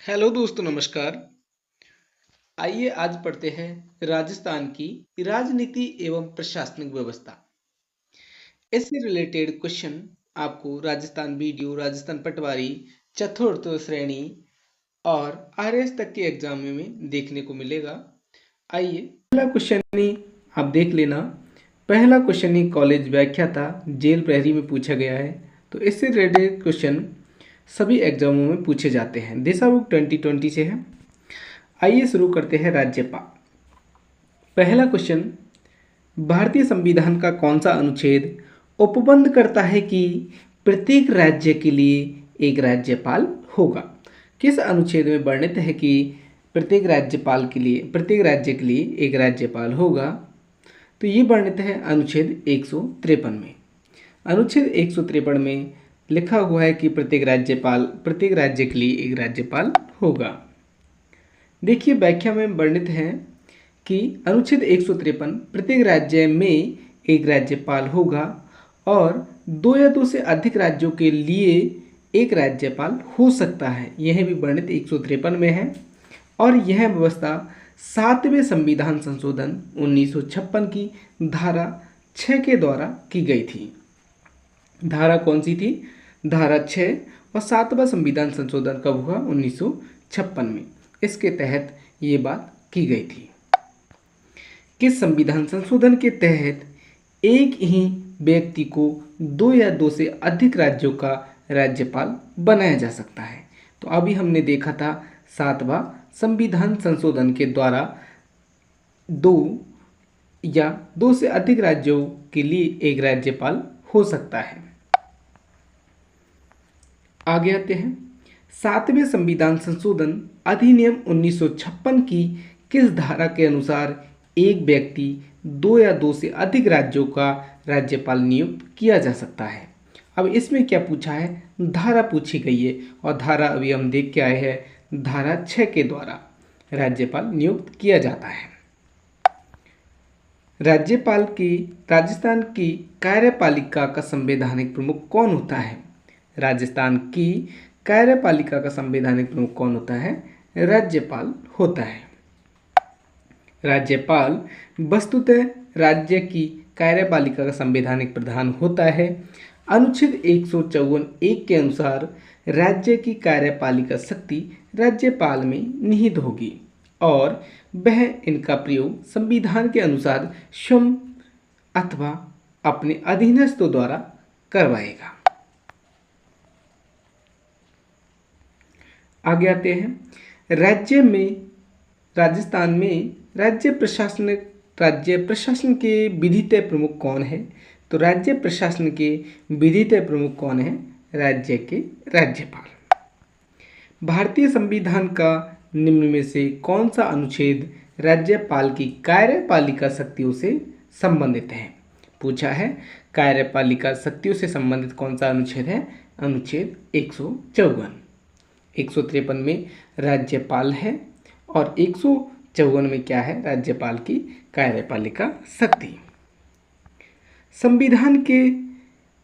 Hello दोस्तों, नमस्कार। आइए आज पढ़ते हैं राजस्थान की राजनीति एवं प्रशासनिक व्यवस्था। इससे रिलेटेड क्वेश्चन आपको राजस्थान वीडियो, राजस्थान पटवारी, चतुर्थ श्रेणी और आरएस तक के एग्जाम में देखने को मिलेगा। आइए पहला क्वेश्चन ही आप देख लेना। पहला क्वेश्चन ही कॉलेज व्याख्या था, जेल प्रहरी में पूछा गया है। तो इससे रिलेटेड क्वेश्चन सभी एग्जामों में पूछे जाते हैं। दिशा बुक 2020 से है। आइए शुरू करते हैं राज्यपाल। पहला क्वेश्चन, भारतीय संविधान का कौन सा अनुच्छेद उपबंध करता है कि प्रत्येक राज्य के लिए एक राज्यपाल होगा? किस अनुच्छेद में वर्णित है कि प्रत्येक राज्य के लिए एक राज्यपाल होगा? तो ये वर्णित है अनुच्छेद 153 में। अनुच्छेद 153 में लिखा हुआ है कि प्रत्येक राज्य के लिए एक राज्यपाल होगा। देखिए व्याख्या में वर्णित है कि अनुच्छेद 153 प्रत्येक राज्य में एक राज्यपाल होगा और दो या दो से अधिक राज्यों के लिए एक राज्यपाल हो सकता है। यह भी वर्णित 153 में है और यह व्यवस्था 7वें संविधान संशोधन 1956 की धारा 6 के द्वारा की गई थी। धारा कौन सी थी? धारा 6 और 7वां संविधान संशोधन कब हुआ? 1956 में। इसके तहत ये बात की गई थी कि संविधान संशोधन के तहत एक ही व्यक्ति को दो या दो से अधिक राज्यों का राज्यपाल बनाया जा सकता है। तो अभी हमने देखा था 7वां संविधान संशोधन के द्वारा दो या दो से अधिक राज्यों के लिए एक राज्यपाल हो सकता है। आगे आते हैं। 7वें संविधान संशोधन अधिनियम 1956 की किस धारा के अनुसार एक व्यक्ति दो या दो से अधिक राज्यों का राज्यपाल नियुक्त किया जा सकता है? अब इसमें क्या पूछा है? धारा पूछी गई है और धारा अभी हम देख के आए हैं। धारा 6 के द्वारा राज्यपाल नियुक्त किया जाता है। राजस्थान की कार्यपालिका का संवैधानिक प्रमुख कौन होता है? राजस्थान की कार्यपालिका का संवैधानिक प्रमुख कौन होता है? राज्यपाल होता है। राज्यपाल वस्तुतः राज्य की कार्यपालिका का संवैधानिक प्रधान होता है। अनुच्छेद 154(1) के अनुसार राज्य की कार्यपालिका शक्ति राज्यपाल में निहित होगी और वह इनका प्रयोग संविधान के अनुसार स्वयं अथवा अपने अधीनस्थों द्वारा करवाएगा। आगे आते हैं। राजस्थान में राज्य प्रशासन के विधितः प्रमुख कौन है? तो राज्य प्रशासन के विधितः प्रमुख कौन है? राज्य के राज्यपाल। भारतीय संविधान का निम्न में से कौन सा अनुच्छेद राज्यपाल की कार्यपालिका शक्तियों से संबंधित है? पूछा है कार्यपालिका शक्तियों से संबंधित कौन सा अनुच्छेद है? अनुच्छेद 154। 153 में राज्यपाल है और 154 में क्या है? राज्यपाल की कार्यपालिका शक्ति। संविधान के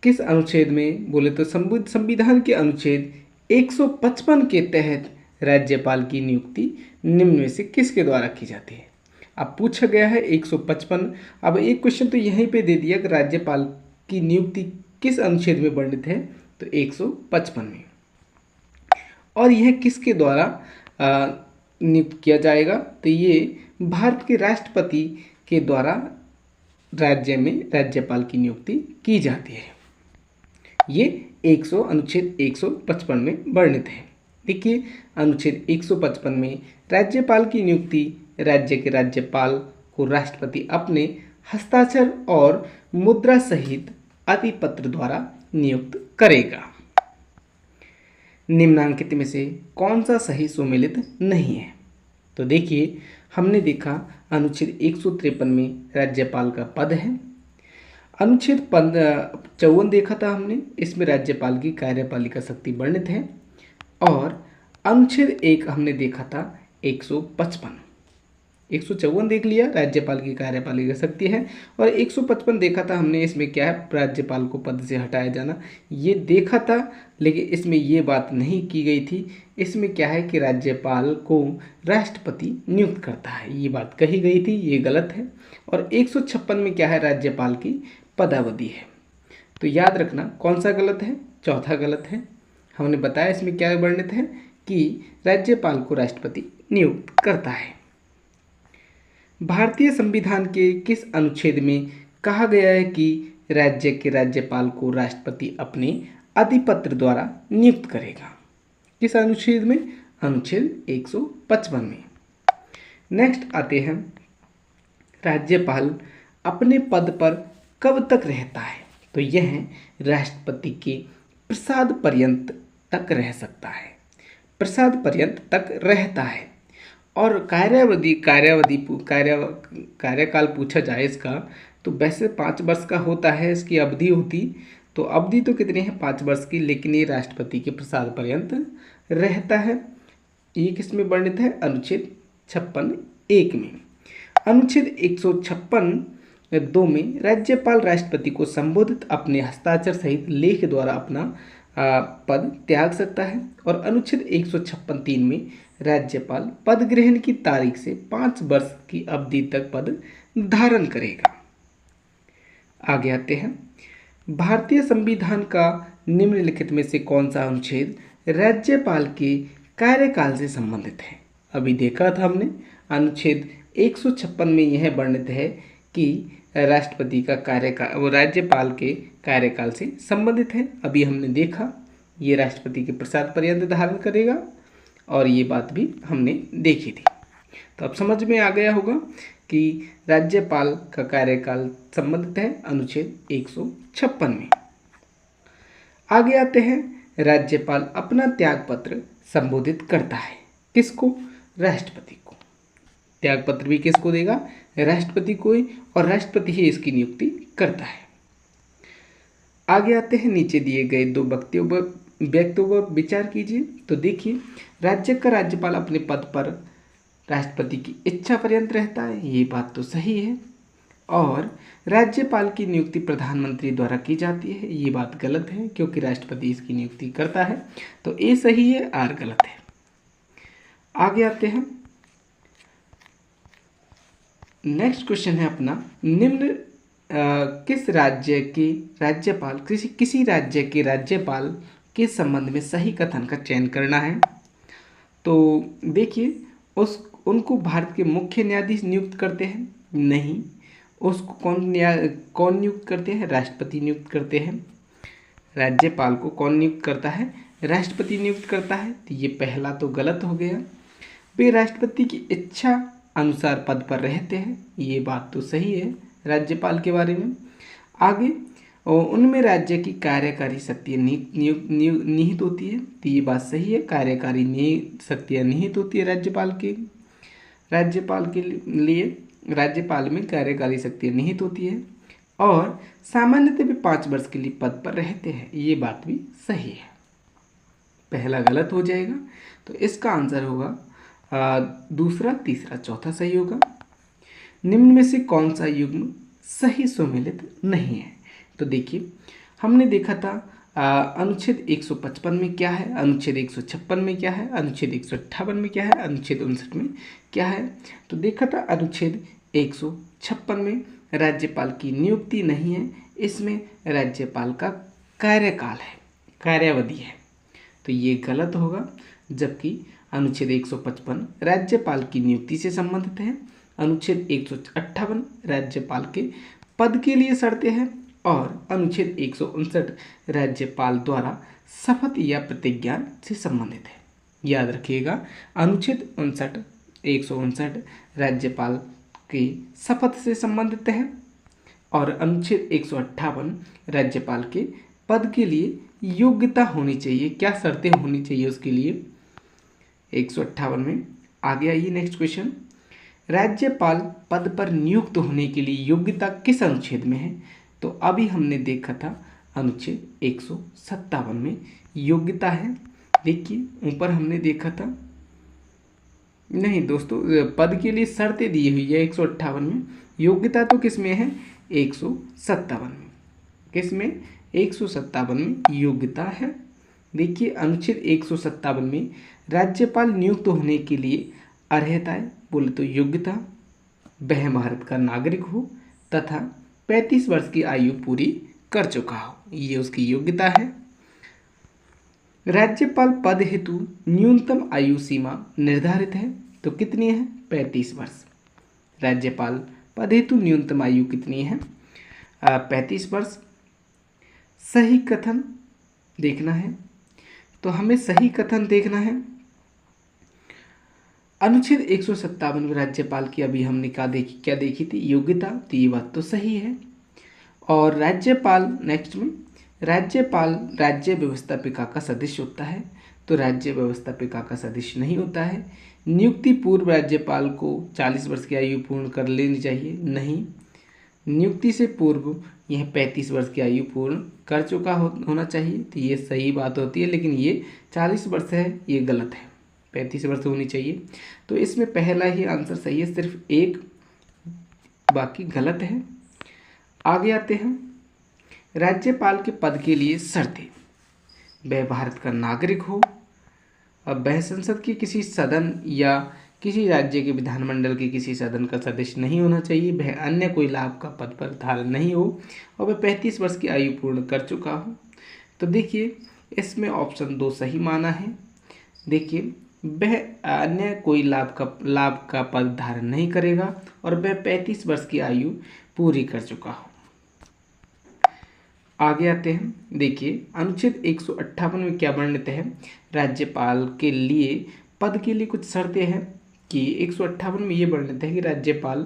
किस अनुच्छेद में बोले तो संविधान के अनुच्छेद 155 के तहत राज्यपाल की नियुक्ति निम्न में से किसके द्वारा की जाती है? अब पूछा गया है 155। अब एक क्वेश्चन तो यहीं पे दे दिया कि राज्यपाल की नियुक्ति किस अनुच्छेद में वर्णित है? तो 155 में। और यह किसके द्वारा नियुक्त किया जाएगा? तो ये भारत के राष्ट्रपति के द्वारा राज्य में राज्यपाल की नियुक्ति की जाती है। ये अनुच्छेद 155 में वर्णित है। देखिए अनुच्छेद 155 में राज्यपाल की नियुक्ति राज्य के राज्यपाल को राष्ट्रपति अपने हस्ताक्षर और मुद्रा सहित अधिपत्र द्वारा नियुक्त करेगा। निम्नांकित में से कौन सा सही सुमेलित नहीं है? तो देखिए हमने देखा अनुच्छेद 153 में राज्यपाल का पद है। अनुच्छेद 54 देखा था हमने, इसमें राज्यपाल की कार्यपालिका शक्ति वर्णित है। और अनुच्छेद 1 हमने देखा था 155। 154 देख लिया, राज्यपाल की कार्यपालिका शक्ति है। और 155 देखा था हमने, इसमें क्या है, राज्यपाल को पद से हटाया जाना, ये देखा था। लेकिन इसमें ये बात नहीं की गई थी। इसमें क्या है कि राज्यपाल को राष्ट्रपति नियुक्त करता है, ये बात कही गई थी, ये गलत है। और 156 में क्या है, राज्यपाल की पदावधि है। तो याद रखना कौन सा गलत है, चौथा गलत है। हमने बताया इसमें क्या वर्णित है कि राज्यपाल को राष्ट्रपति नियुक्त करता है। भारतीय संविधान के किस अनुच्छेद में कहा गया है कि राज्य के राज्यपाल को राष्ट्रपति अपने अधिपत्र द्वारा नियुक्त करेगा? किस अनुच्छेद में? अनुच्छेद 155 में। नेक्स्ट आते हैं, राज्यपाल अपने पद पर कब तक रहता है? तो यह राष्ट्रपति के प्रसाद पर्यंत तक रह सकता है, प्रसाद पर्यंत तक रहता है। और कार्यकाल पूछा जाए इसका, तो वैसे 5 वर्ष का होता है इसकी अवधि होती। तो अवधि तो कितनी है, 5 वर्ष की, लेकिन ये राष्ट्रपति के प्रसाद पर्यंत रहता है। ये किस में वर्णित है? अनुच्छेद 56(1) में। अनुच्छेद 156(2) में राज्यपाल राष्ट्रपति को संबोधित अपने हस्ताक्षर सहित लेख द्वारा अपना पद त्याग सकता है। और अनुच्छेद 156(3) में राज्यपाल पद ग्रहण की तारीख से 5 वर्ष की अवधि तक पद धारण करेगा। आगे आते हैं, भारतीय संविधान का निम्नलिखित में से कौन सा अनुच्छेद राज्यपाल के कार्यकाल से संबंधित है? अभी देखा था हमने, अनुच्छेद 156 में यह वर्णित है कि राष्ट्रपति का कार्यकाल वो राज्यपाल के कार्यकाल से संबंधित है। अभी हमने देखा ये राष्ट्रपति के प्रसाद पर्यंत धारण करेगा, और ये बात भी हमने देखी थी। तो अब समझ में आ गया होगा कि राज्यपाल का कार्यकाल संबंधित है अनुच्छेद 156 में। आगे आते हैं, राज्यपाल अपना त्यागपत्र संबोधित करता है किसको? राष्ट्रपति को। त्यागपत्र भी किसको देगा? राष्ट्रपति को ही, और राष्ट्रपति ही इसकी नियुक्ति करता है। आगे आते हैं, नीचे दिए गए 2 व्यक्तियों पर विचार कीजिए। तो देखिए, राज्य का राज्यपाल अपने पद पर राष्ट्रपति की इच्छा पर्यंत रहता है, ये बात तो सही है। और राज्यपाल की नियुक्ति प्रधानमंत्री द्वारा की जाती है, ये बात गलत है, क्योंकि राष्ट्रपति इसकी नियुक्ति करता है। तो ए सही है, आर गलत है। आगे आते हैं, नेक्स्ट क्वेश्चन है अपना, निम्न किस राज्य के राज्यपाल किसी राज्य के राज्यपाल के संबंध में सही कथन का चयन करना है। तो देखिए, उनको भारत के मुख्य न्यायाधीश नियुक्त करते हैं? नहीं। उसको कौन नियुक्त करते हैं? राष्ट्रपति नियुक्त करते हैं। राज्यपाल को कौन नियुक्त करता है? राष्ट्रपति नियुक्त करता है। तो ये पहला तो गलत हो गया। वे राष्ट्रपति की इच्छा अनुसार पद पर रहते हैं, ये बात तो सही है राज्यपाल के बारे में। आगे, उनमें राज्य की कार्यकारी शक्तियाँ निहित होती है, तो ये बात सही है, कार्यकारी शक्तियाँ निहित होती है राज्यपाल के लिए राज्यपाल में कार्यकारी शक्तियाँ निहित होती है। और सामान्यतः वे 5 वर्ष के लिए पद पर रहते हैं, ये बात भी सही है। पहला गलत हो जाएगा, तो इसका आंसर होगा दूसरा, तीसरा, चौथा सही होगा। निम्न में से कौन सा युग्म सही सुमेलित नहीं है? तो देखिए, हमने देखा था अनुच्छेद 155 में क्या है, अनुच्छेद 156 में क्या है, अनुच्छेद 158 में क्या है, अनुच्छेद 59 में क्या है। तो देखा था अनुच्छेद 156 में राज्यपाल की नियुक्ति नहीं है, इसमें राज्यपाल का कार्यकाल है, कार्यावधि है, तो ये गलत होगा। जबकि अनुच्छेद 155 राज्यपाल की नियुक्ति से संबंधित है, अनुच्छेद 158 राज्यपाल के पद के लिए शर्तें हैं, और अनुच्छेद 159 राज्यपाल द्वारा शपथ या प्रतिज्ञा से संबंधित है। याद रखिएगा, अनुच्छेद 159 राज्यपाल के शपथ से संबंधित है, और अनुच्छेद 158 राज्यपाल के पद के लिए योग्यता होनी चाहिए, क्या शर्तें होनी चाहिए उसके लिए 158 में। आगे आइए, नेक्स्ट क्वेश्चन, राज्यपाल पद पर नियुक्त होने के लिए योग्यता किस अनुच्छेद में है? तो अभी हमने देखा था अनुच्छेद 157 में योग्यता है। देखिए, ऊपर हमने देखा था नहीं दोस्तों, पद के लिए शर्तें दी हुई है 158 में। योग्यता तो किस में है? 157 में। किस में? 157 में योग्यता है। देखिए अनुच्छेद 157 में राज्यपाल नियुक्त होने के लिए अर्हताएं बोले तो योग्यता, वह भारत का नागरिक हो तथा 35 वर्ष की आयु पूरी कर चुका हो, ये उसकी योग्यता है। राज्यपाल पद हेतु न्यूनतम आयु सीमा निर्धारित है, तो कितनी है? 35 वर्ष। राज्यपाल पद हेतु न्यूनतम आयु कितनी है? 35 वर्ष। सही कथन देखना है, तो हमें सही कथन देखना है। अनुच्छेद 157 में राज्यपाल की अभी हमने क्या देखी थी? योग्यता, तो ये बात तो सही है। और राज्यपाल नेक्स्ट में, राज्यपाल राज्य व्यवस्थापिका का सदस्य होता है, तो राज्य व्यवस्थापिका का सदस्य नहीं होता है। नियुक्ति पूर्व राज्यपाल को 40 वर्ष की आयु पूर्ण कर लेनी चाहिए, नहीं। नियुक्ति से पूर्व यह 35 वर्ष की आयु पूर्ण कर चुका होना चाहिए, तो ये सही बात होती है। लेकिन ये 40 वर्ष है, ये गलत है, 35 वर्ष होनी चाहिए। तो इसमें पहला ही आंसर सही है, सिर्फ एक बाकी गलत है। आगे आते हैं, राज्यपाल के पद के लिए शर्तें। वह भारत का नागरिक हो, अब वह संसद के किसी सदन या किसी राज्य के विधानमंडल के किसी सदन का सदस्य नहीं होना चाहिए, वह अन्य कोई लाभ का पद पर धारण नहीं हो, और वह 35 वर्ष की आयु पूर्ण कर चुका हो। तो देखिए इसमें ऑप्शन 2 सही माना है। देखिए वह अन्य कोई लाभ का पद धारण नहीं करेगा और वह 35 वर्ष की आयु पूरी कर चुका हो। आगे आते हैं, देखिए अनुच्छेद 158 में क्या वर्णित है? राज्यपाल के लिए पद के लिए कुछ शर्तें हैं कि 158 में ये वर्णित है कि राज्यपाल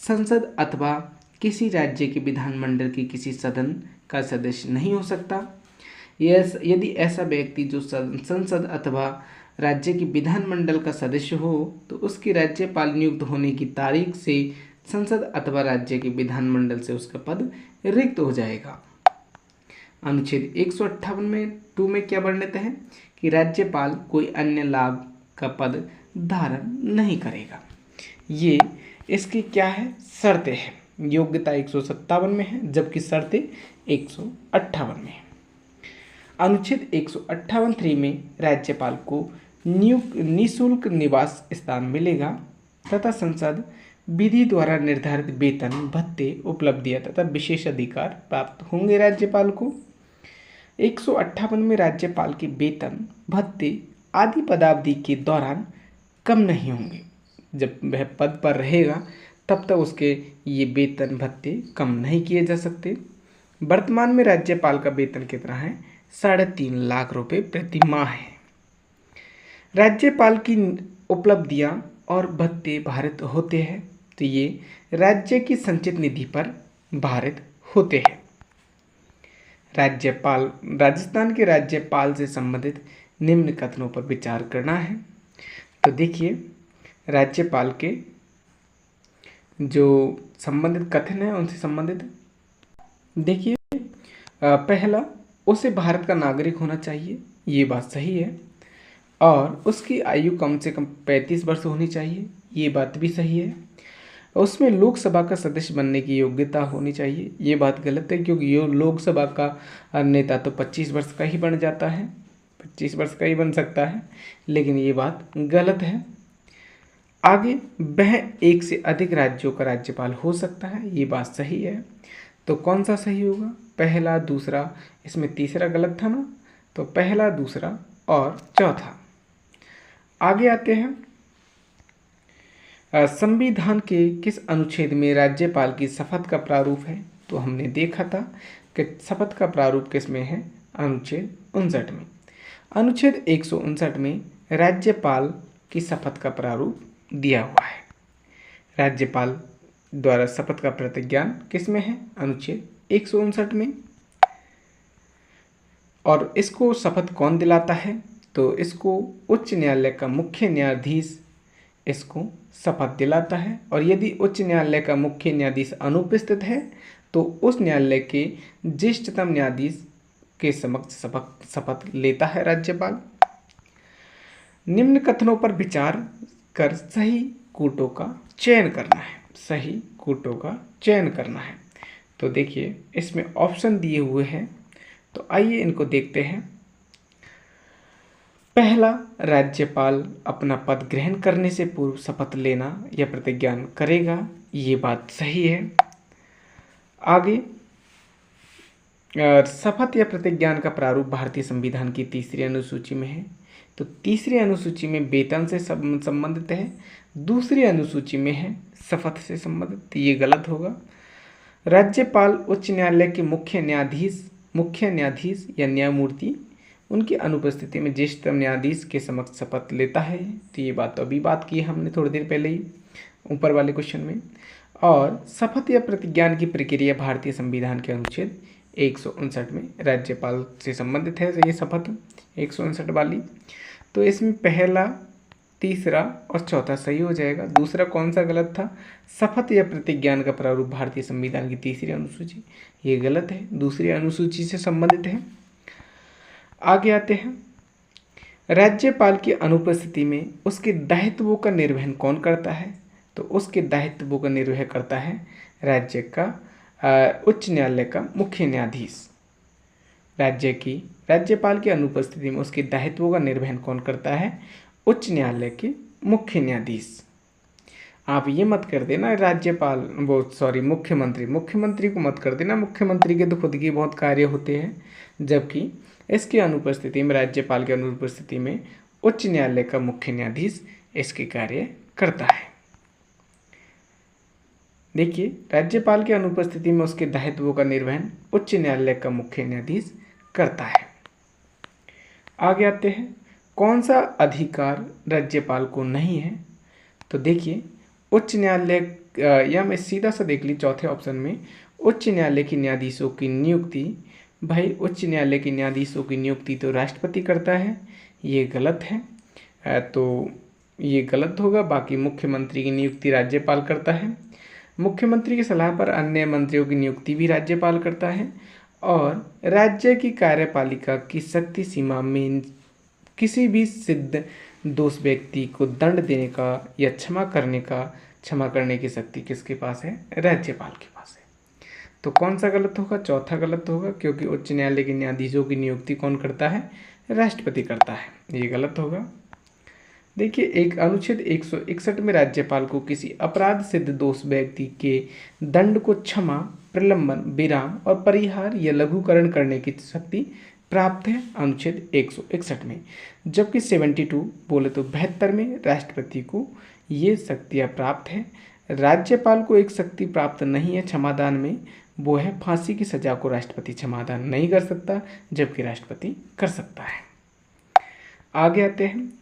संसद अथवा किसी राज्य के विधानमंडल के किसी सदन का सदस्य नहीं हो सकता। यदि ऐसा व्यक्ति जो संसद अथवा राज्य के विधानमंडल का सदस्य हो, तो उसकी राज्यपाल नियुक्त होने की तारीख से संसद अथवा राज्य के विधानमंडल से उसका पद रिक्त हो जाएगा। अनुच्छेद 158 में 2 में क्या वर्णित है कि राज्यपाल कोई अन्य लाभ का पद धारण नहीं करेगा। ये इसकी क्या है? शर्तें हैं। योग्यता 157 में है, जबकि शर्तें 158 में है। अनुच्छेद 158(3) में राज्यपाल को निःशुल्क निवास स्थान मिलेगा तथा संसद विधि द्वारा निर्धारित वेतन, भत्ते, उपलब्धियां तथा विशेष अधिकार प्राप्त होंगे राज्यपाल को। 158 में राज्यपाल के वेतन, भत्ते आदि पदावधि के दौरान कम नहीं होंगे। जब वह पद पर रहेगा तब तक उसके ये वेतन भत्ते कम नहीं किए जा सकते। वर्तमान में राज्यपाल का वेतन कितना है? 3.5 लाख रुपए प्रति माह है। राज्यपाल की उपलब्धियां और भत्ते भारित होते हैं, तो ये राज्य की संचित निधि पर भारित होते हैं। राज्यपाल, राजस्थान के राज्यपाल से संबंधित निम्न कथनों पर विचार करना है। तो देखिए राज्यपाल के जो संबंधित कथन है उनसे संबंधित देखिए, पहला, उसे भारत का नागरिक होना चाहिए, ये बात सही है। और उसकी आयु कम से कम 35 वर्ष होनी चाहिए, ये बात भी सही है। उसमें लोकसभा का सदस्य बनने की योग्यता होनी चाहिए, ये बात गलत है, क्योंकि ये लोकसभा का नेता तो 25 वर्ष का ही बन जाता है, 25 वर्ष का ही बन सकता है, लेकिन ये बात गलत है। आगे, वह एक से अधिक राज्यों का राज्यपाल हो सकता है, ये बात सही है। तो कौन सा सही होगा? पहला, दूसरा, इसमें तीसरा गलत था ना, तो पहला, दूसरा और चौथा। आगे आते हैं, संविधान के किस अनुच्छेद में राज्यपाल की शपथ का प्रारूप है? तो हमने देखा था कि शपथ का प्रारूप किस में है? अनुच्छेद 59 में। अनुच्छेद 159 में राज्यपाल की शपथ का प्रारूप दिया हुआ है। राज्यपाल द्वारा शपथ का प्रतिज्ञान किस में है? अनुच्छेद 159 में। और इसको शपथ कौन दिलाता है? तो इसको उच्च न्यायालय का मुख्य न्यायाधीश इसको शपथ दिलाता है। और यदि उच्च न्यायालय का मुख्य न्यायाधीश अनुपस्थित है तो उस न्यायालय के ज्येष्ठतम न्यायाधीश के समक्ष शपथ लेता है राज्यपाल। निम्न कथनों पर विचार कर सही कूटों का चयन करना है, सही कूटों का चयन करना है। तो देखिए इसमें ऑप्शन दिए हुए हैं, तो आइए इनको देखते हैं। पहला, राज्यपाल अपना पद ग्रहण करने से पूर्व शपथ लेना या प्रतिज्ञा करेगा, ये बात सही है। आगे, शपथ या प्रतिज्ञान का प्रारूप भारतीय संविधान की तीसरी अनुसूची में है, तो तीसरी अनुसूची में वेतन से संबंधित है, दूसरी अनुसूची में है शपथ से संबंधित, ये गलत होगा। राज्यपाल उच्च न्यायालय के मुख्य न्यायाधीश या न्यायमूर्ति उनकी अनुपस्थिति में ज्येष्ठतम न्यायाधीश के समक्ष शपथ लेता है, तो ये बात तो अभी बात की हमने थोड़ी देर पहले ही ऊपर वाले क्वेश्चन में। और शपथ या प्रतिज्ञान की प्रक्रिया भारतीय संविधान के अनुच्छेद 159 में राज्यपाल से संबंधित है, तो ये शपथ 159 वाली। तो इसमें पहला, तीसरा और चौथा सही हो जाएगा। दूसरा कौन सा गलत था? शपथ या प्रतिज्ञान का प्रारूप भारतीय संविधान की तीसरी अनुसूची, ये गलत है, दूसरी अनुसूची से संबंधित है। आगे आते हैं, राज्यपाल की अनुपस्थिति में उसके दायित्वों का निर्वहन कौन करता है? तो उसके दायित्वों का निर्वहन करता है राज्य का उच्च न्यायालय का मुख्य न्यायाधीश। राज्यपाल की अनुपस्थिति में उसके दायित्वों का निर्वहन कौन करता है? उच्च न्यायालय के मुख्य न्यायाधीश। आप ये मत कर देना मुख्यमंत्री को मत कर देना, मुख्यमंत्री के तो खुद के बहुत कार्य होते हैं, जबकि इसकी अनुपस्थिति में, राज्यपाल की अनुपस्थिति में उच्च न्यायालय का मुख्य न्यायाधीश इसके कार्य करता है। देखिए, राज्यपाल की अनुपस्थिति में उसके दायित्वों का निर्वहन उच्च न्यायालय का मुख्य न्यायाधीश करता है। आगे आते हैं, कौन सा अधिकार राज्यपाल को नहीं है? तो देखिए, उच्च न्यायालय या मैं सीधा सा देख ली चौथे ऑप्शन में, उच्च न्यायालय की न्यायाधीशों की नियुक्ति, भाई उच्च न्यायालय की न्यायाधीशों की नियुक्ति तो राष्ट्रपति करता है, ये गलत है, तो ये गलत होगा। बाकी मुख्यमंत्री की नियुक्ति राज्यपाल करता है, मुख्यमंत्री की सलाह पर अन्य मंत्रियों की नियुक्ति भी राज्यपाल करता है, और राज्य की कार्यपालिका की शक्ति सीमा में किसी भी सिद्ध दोष व्यक्ति को दंड देने का या क्षमा करने की शक्ति किसके पास है? राज्यपाल के पास है। तो कौन सा गलत होगा? चौथा गलत होगा, क्योंकि उच्च न्यायालय के न्यायाधीशों की नियुक्ति कौन करता है? राष्ट्रपति करता है, ये गलत होगा। देखिए, एक अनुच्छेद 161 में राज्यपाल को किसी अपराध सिद्ध दोष व्यक्ति के दंड को क्षमा, प्रलंबन, विराम और परिहार या लघुकरण करने की शक्ति प्राप्त है अनुच्छेद 161 में, जबकि 72 बोले तो 72 में राष्ट्रपति को ये शक्तियाँ प्राप्त है। राज्यपाल को एक शक्ति प्राप्त नहीं है क्षमादान में, वो है फांसी की सजा को राष्ट्रपति क्षमादान नहीं कर सकता, जबकि राष्ट्रपति कर सकता है। आगे आते हैं,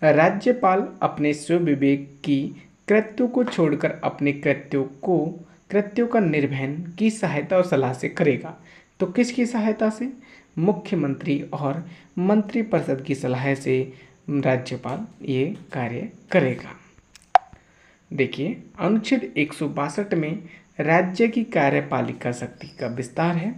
राज्यपाल अपने स्वविवेक की कृत्यों को छोड़कर अपने कृत्यों का निर्वहन की सहायता और सलाह से करेगा। तो किसकी सहायता से? मुख्यमंत्री और मंत्रिपरिषद की सलाह से राज्यपाल ये कार्य करेगा। देखिए, अनुच्छेद 162 में राज्य की कार्यपालिका शक्ति का विस्तार है।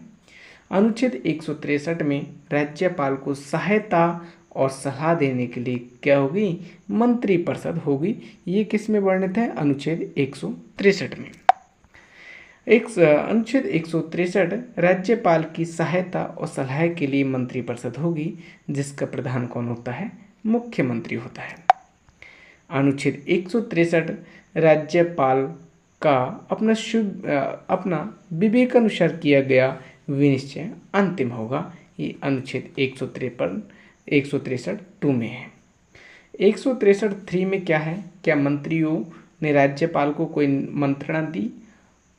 अनुच्छेद 163 में राज्यपाल को सहायता और सलाह देने के लिए क्या होगी? मंत्रिपरिषद होगी। ये किस में वर्णित है? अनुच्छेद 163 में। अनुच्छेद 163 राज्यपाल की सहायता और सलाह के लिए मंत्रिपरिषद होगी, जिसका प्रधान कौन होता है? मुख्यमंत्री होता है। अनुच्छेद 163 राज्यपाल का अपना विवेकानुसार किया गया विनिश्चय अंतिम होगा। ये अनुच्छेद 163 2 में है। 163 3 में क्या है? क्या मंत्रियों ने राज्यपाल को कोई मंत्रणा दी,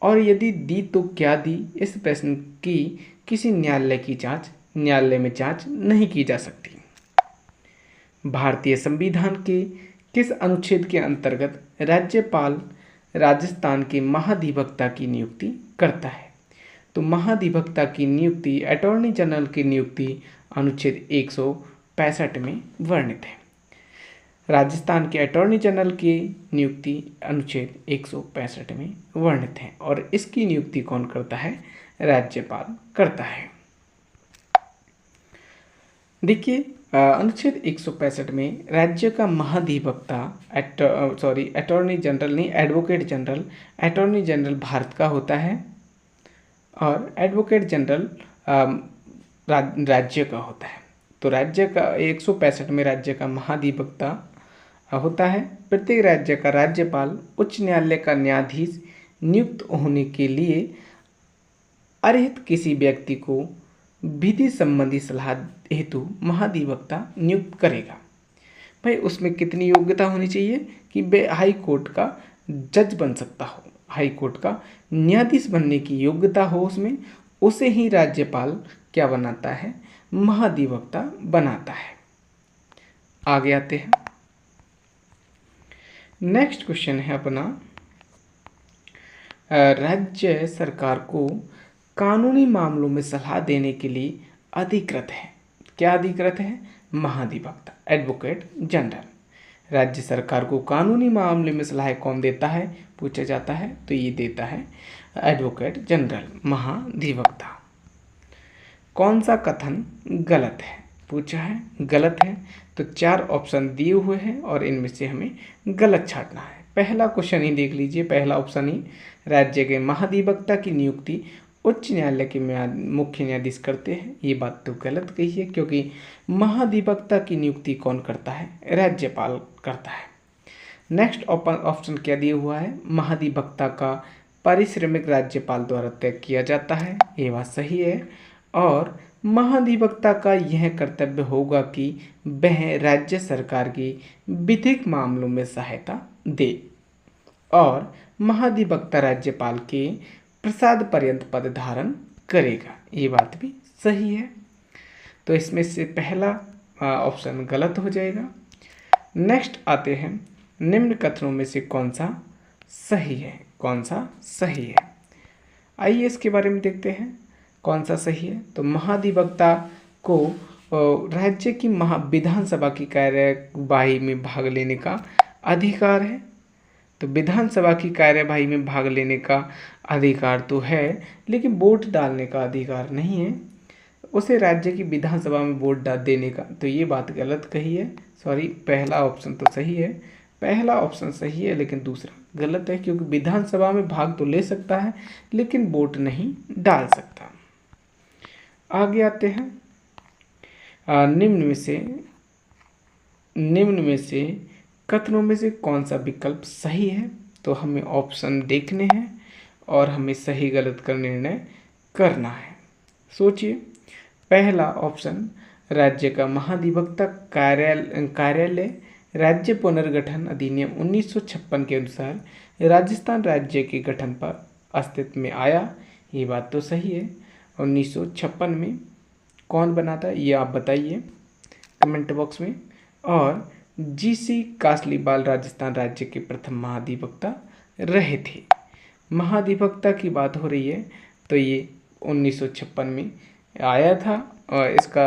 और यदि दी तो क्या दी? इस प्रश्न की किसी न्यायालय में जांच नहीं की जा सकती। भारतीय संविधान के किस अनुच्छेद के अंतर्गत राज्यपाल राजस्थान के महाधिवक्ता की नियुक्ति करता है? तो महाधिवक्ता की नियुक्ति, अटॉर्नी जनरल की नियुक्ति अनुच्छेद 165 में वर्णित है। राजस्थान के अटॉर्नी जनरल की नियुक्ति अनुच्छेद 165 में वर्णित है, और इसकी नियुक्ति कौन करता है? राज्यपाल करता है। देखिए, अनुच्छेद 165 में राज्य का महाधिवक्ता अटॉर्नी जनरल नहीं, advocate general, attorney general Bharat का होता है और एडवोकेट जनरल राज्य का होता है। तो राज्य का 165 में राज्य का महाधिवक्ता होता है। प्रत्येक राज्य का राज्यपाल उच्च न्यायालय का न्यायाधीश नियुक्त होने के लिए अर्हित किसी व्यक्ति को विधि संबंधी सलाह हेतु महाधिवक्ता नियुक्त करेगा। भाई उसमें कितनी योग्यता होनी चाहिए कि वे हाई कोर्ट का जज बन सकता हो, हाई कोर्ट का न्यायाधीश बनने की योग्यता हो उसमें, उसे ही राज्यपाल क्या बनाता है, महाधिवक्ता बनाता है। आगे आते हैं, नेक्स्ट क्वेश्चन है अपना, राज्य सरकार को कानूनी मामलों में सलाह देने के लिए अधिकृत है। क्या अधिकृत है? महाधिवक्ता, एडवोकेट जनरल। राज्य सरकार को कानूनी मामले में सलाह कौन देता है पूछा जाता है, तो ये देता है एडवोकेट जनरल, महाधिवक्ता। कौन सा कथन गलत है पूछा है, गलत है तो 4 ऑप्शन दिए हुए हैं और इनमें से हमें गलत छांटना है। पहला क्वेश्चन ही देख लीजिए, पहला ऑप्शन ही, राज्य के महाधिवक्ता की नियुक्ति उच्च न्यायालय के मुख्य न्यायाधीश करते हैं। ये बात तो गलत कही है, क्योंकि महाधिवक्ता की नियुक्ति कौन करता है? राज्यपाल करता है। नेक्स्ट ऑप्शन क्या दिया हुआ है? महाधिवक्ता का पारिश्रमिक राज्यपाल द्वारा तय किया जाता है। ये बात सही है। और महाधिवक्ता का यह कर्तव्य होगा कि वह राज्य सरकार की विधिक मामलों में सहायता दे, और महाधिवक्ता राज्यपाल के प्रसाद पर्यंत पद धारण करेगा। ये बात भी सही है। तो इसमें से पहला ऑप्शन गलत हो जाएगा। नेक्स्ट आते हैं, निम्न कथनों में से कौन सा सही है? कौन सा सही है? आइए इसके बारे में देखते हैं कौन सा सही है। तो महाधिवक्ता को राज्य की विधानसभा की कार्यवाही में भाग लेने का अधिकार है। तो विधानसभा की कार्यवाही में भाग लेने का अधिकार तो है, लेकिन वोट डालने का अधिकार नहीं है। उसे राज्य की विधानसभा में वोट देने का, तो ये बात गलत कही है। सॉरी, पहला ऑप्शन तो सही है, पहला ऑप्शन सही है, लेकिन दूसरा गलत है, क्योंकि विधानसभा में भाग तो ले सकता है लेकिन वोट नहीं डाल सकता। आगे आते हैं, निम्न में से कथनों में से कौन सा विकल्प सही है? तो हमें ऑप्शन देखने हैं और हमें सही गलत का निर्णय करना है। सोचिए, पहला ऑप्शन, राज्य का महाधिवक्ता कार्यालय राज्य पुनर्गठन अधिनियम 1956 के अनुसार राजस्थान राज्य के गठन पर अस्तित्व में आया। ये बात तो सही है। 1956 में कौन बना था ये आप बताइए कमेंट बॉक्स में। और जीसी कासलीवाल राजस्थान राज्य के प्रथम महाधिवक्ता रहे थे। महाधिवक्ता की बात हो रही है, तो ये 1956 में आया था और इसका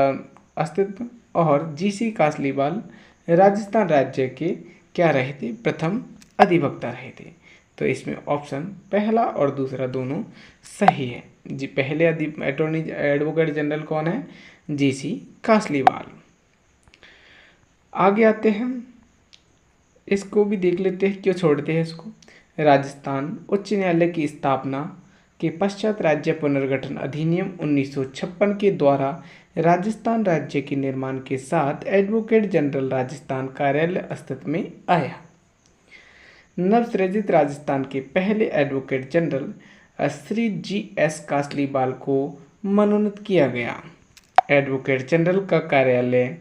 अस्तित्व, और जीसी कासलीवाल राजस्थान राज्य के क्या रहे थे? प्रथम अधिवक्ता रहे थे। तो इसमें ऑप्शन पहला और दूसरा दोनों सही है जी। पहले एडवोकेट जनरल कौन है? जीसी कासलीवाल। आगे आते हैं, इसको भी देख लेते हैं, क्यों छोड़ते हैं इसको। राजस्थान उच्च न्यायालय की स्थापना के पश्चात राज्य पुनर्गठन अधिनियम 1956 के द्वारा राजस्थान राज्य के निर्माण के साथ एडवोकेट जनरल राजस्थान कार्यालय अस्तित्व में आया। नवसृजित राजस्थान के पहले advocate general Shri GS Kasliwal को मनोनीत किया गया। एडवोकेट जनरल का कार्यालय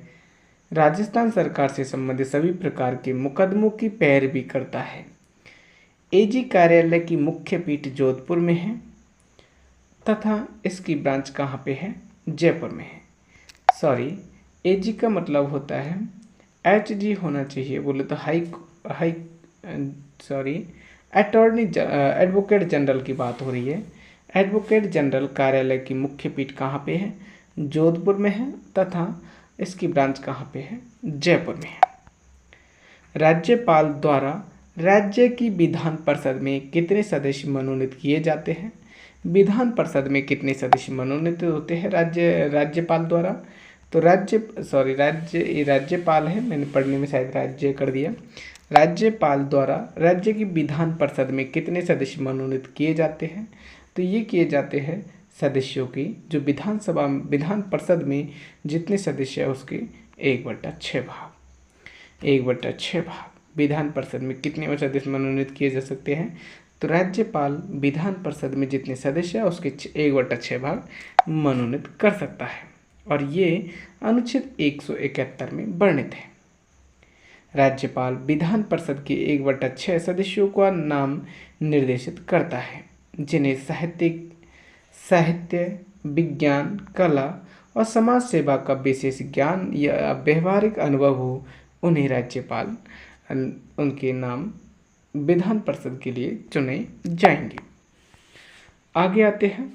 राजस्थान सरकार से संबंधित सभी प्रकार के मुकदमों की पैरवी करता है। एजी कार्यालय की मुख्य पीठ जोधपुर में है तथा इसकी ब्रांच कहाँ पे है? जयपुर में है। सॉरी, एजी का मतलब होता है HG होना चाहिए, बोले तो एडवोकेट जनरल की बात हो रही है। एडवोकेट जनरल कार्यालय की मुख्य पीठ कहाँ पे है? जोधपुर में है तथा इसकी ब्रांच कहाँ पे है? जयपुर में है। राज्यपाल द्वारा राज्य की विधान परिषद में कितने सदस्य मनोनीत किए जाते हैं? विधान परिषद में कितने सदस्य मनोनीत होते हैं राज्यपाल द्वारा? तो ये राज्यपाल है, मैंने पढ़ने में शायद राज्य कर दिया। राज्यपाल द्वारा राज्य की विधान परिषद में कितने सदस्य मनोनीत किए जाते हैं? तो ये किए जाते हैं सदस्यों की, जो विधान परिषद में जितने सदस्य है उसके 1/6 भाग। 1/6 भाग विधान परिषद में कितने सदस्य मनोनीत किए जा सकते हैं? तो राज्यपाल विधान परिषद में जितने सदस्य है उसके 1/6 भाग मनोनीत कर सकता है, और ये अनुच्छेद 171 में वर्णित है। राज्यपाल विधान परिषद के 1/6 सदस्यों का नाम निर्देशित करता है, जिन्हें साहित्य, विज्ञान, कला और समाज सेवा का विशेष ज्ञान या व्यवहारिक अनुभव हो, उन्हें राज्यपाल उनके नाम विधान परिषद के लिए चुने जाएंगे। आगे आते हैं,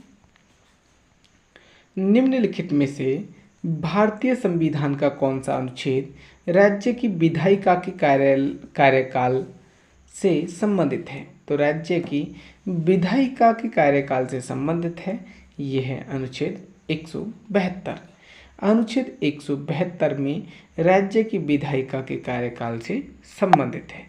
निम्नलिखित में से भारतीय संविधान का कौन सा अनुच्छेद राज्य की विधायिका के कार्यकाल से संबंधित है? तो राज्य की विधायिका के कार्यकाल से संबंधित है, यह है अनुच्छेद 172। अनुच्छेद 172 में राज्य की विधायिका के कार्यकाल से संबंधित है।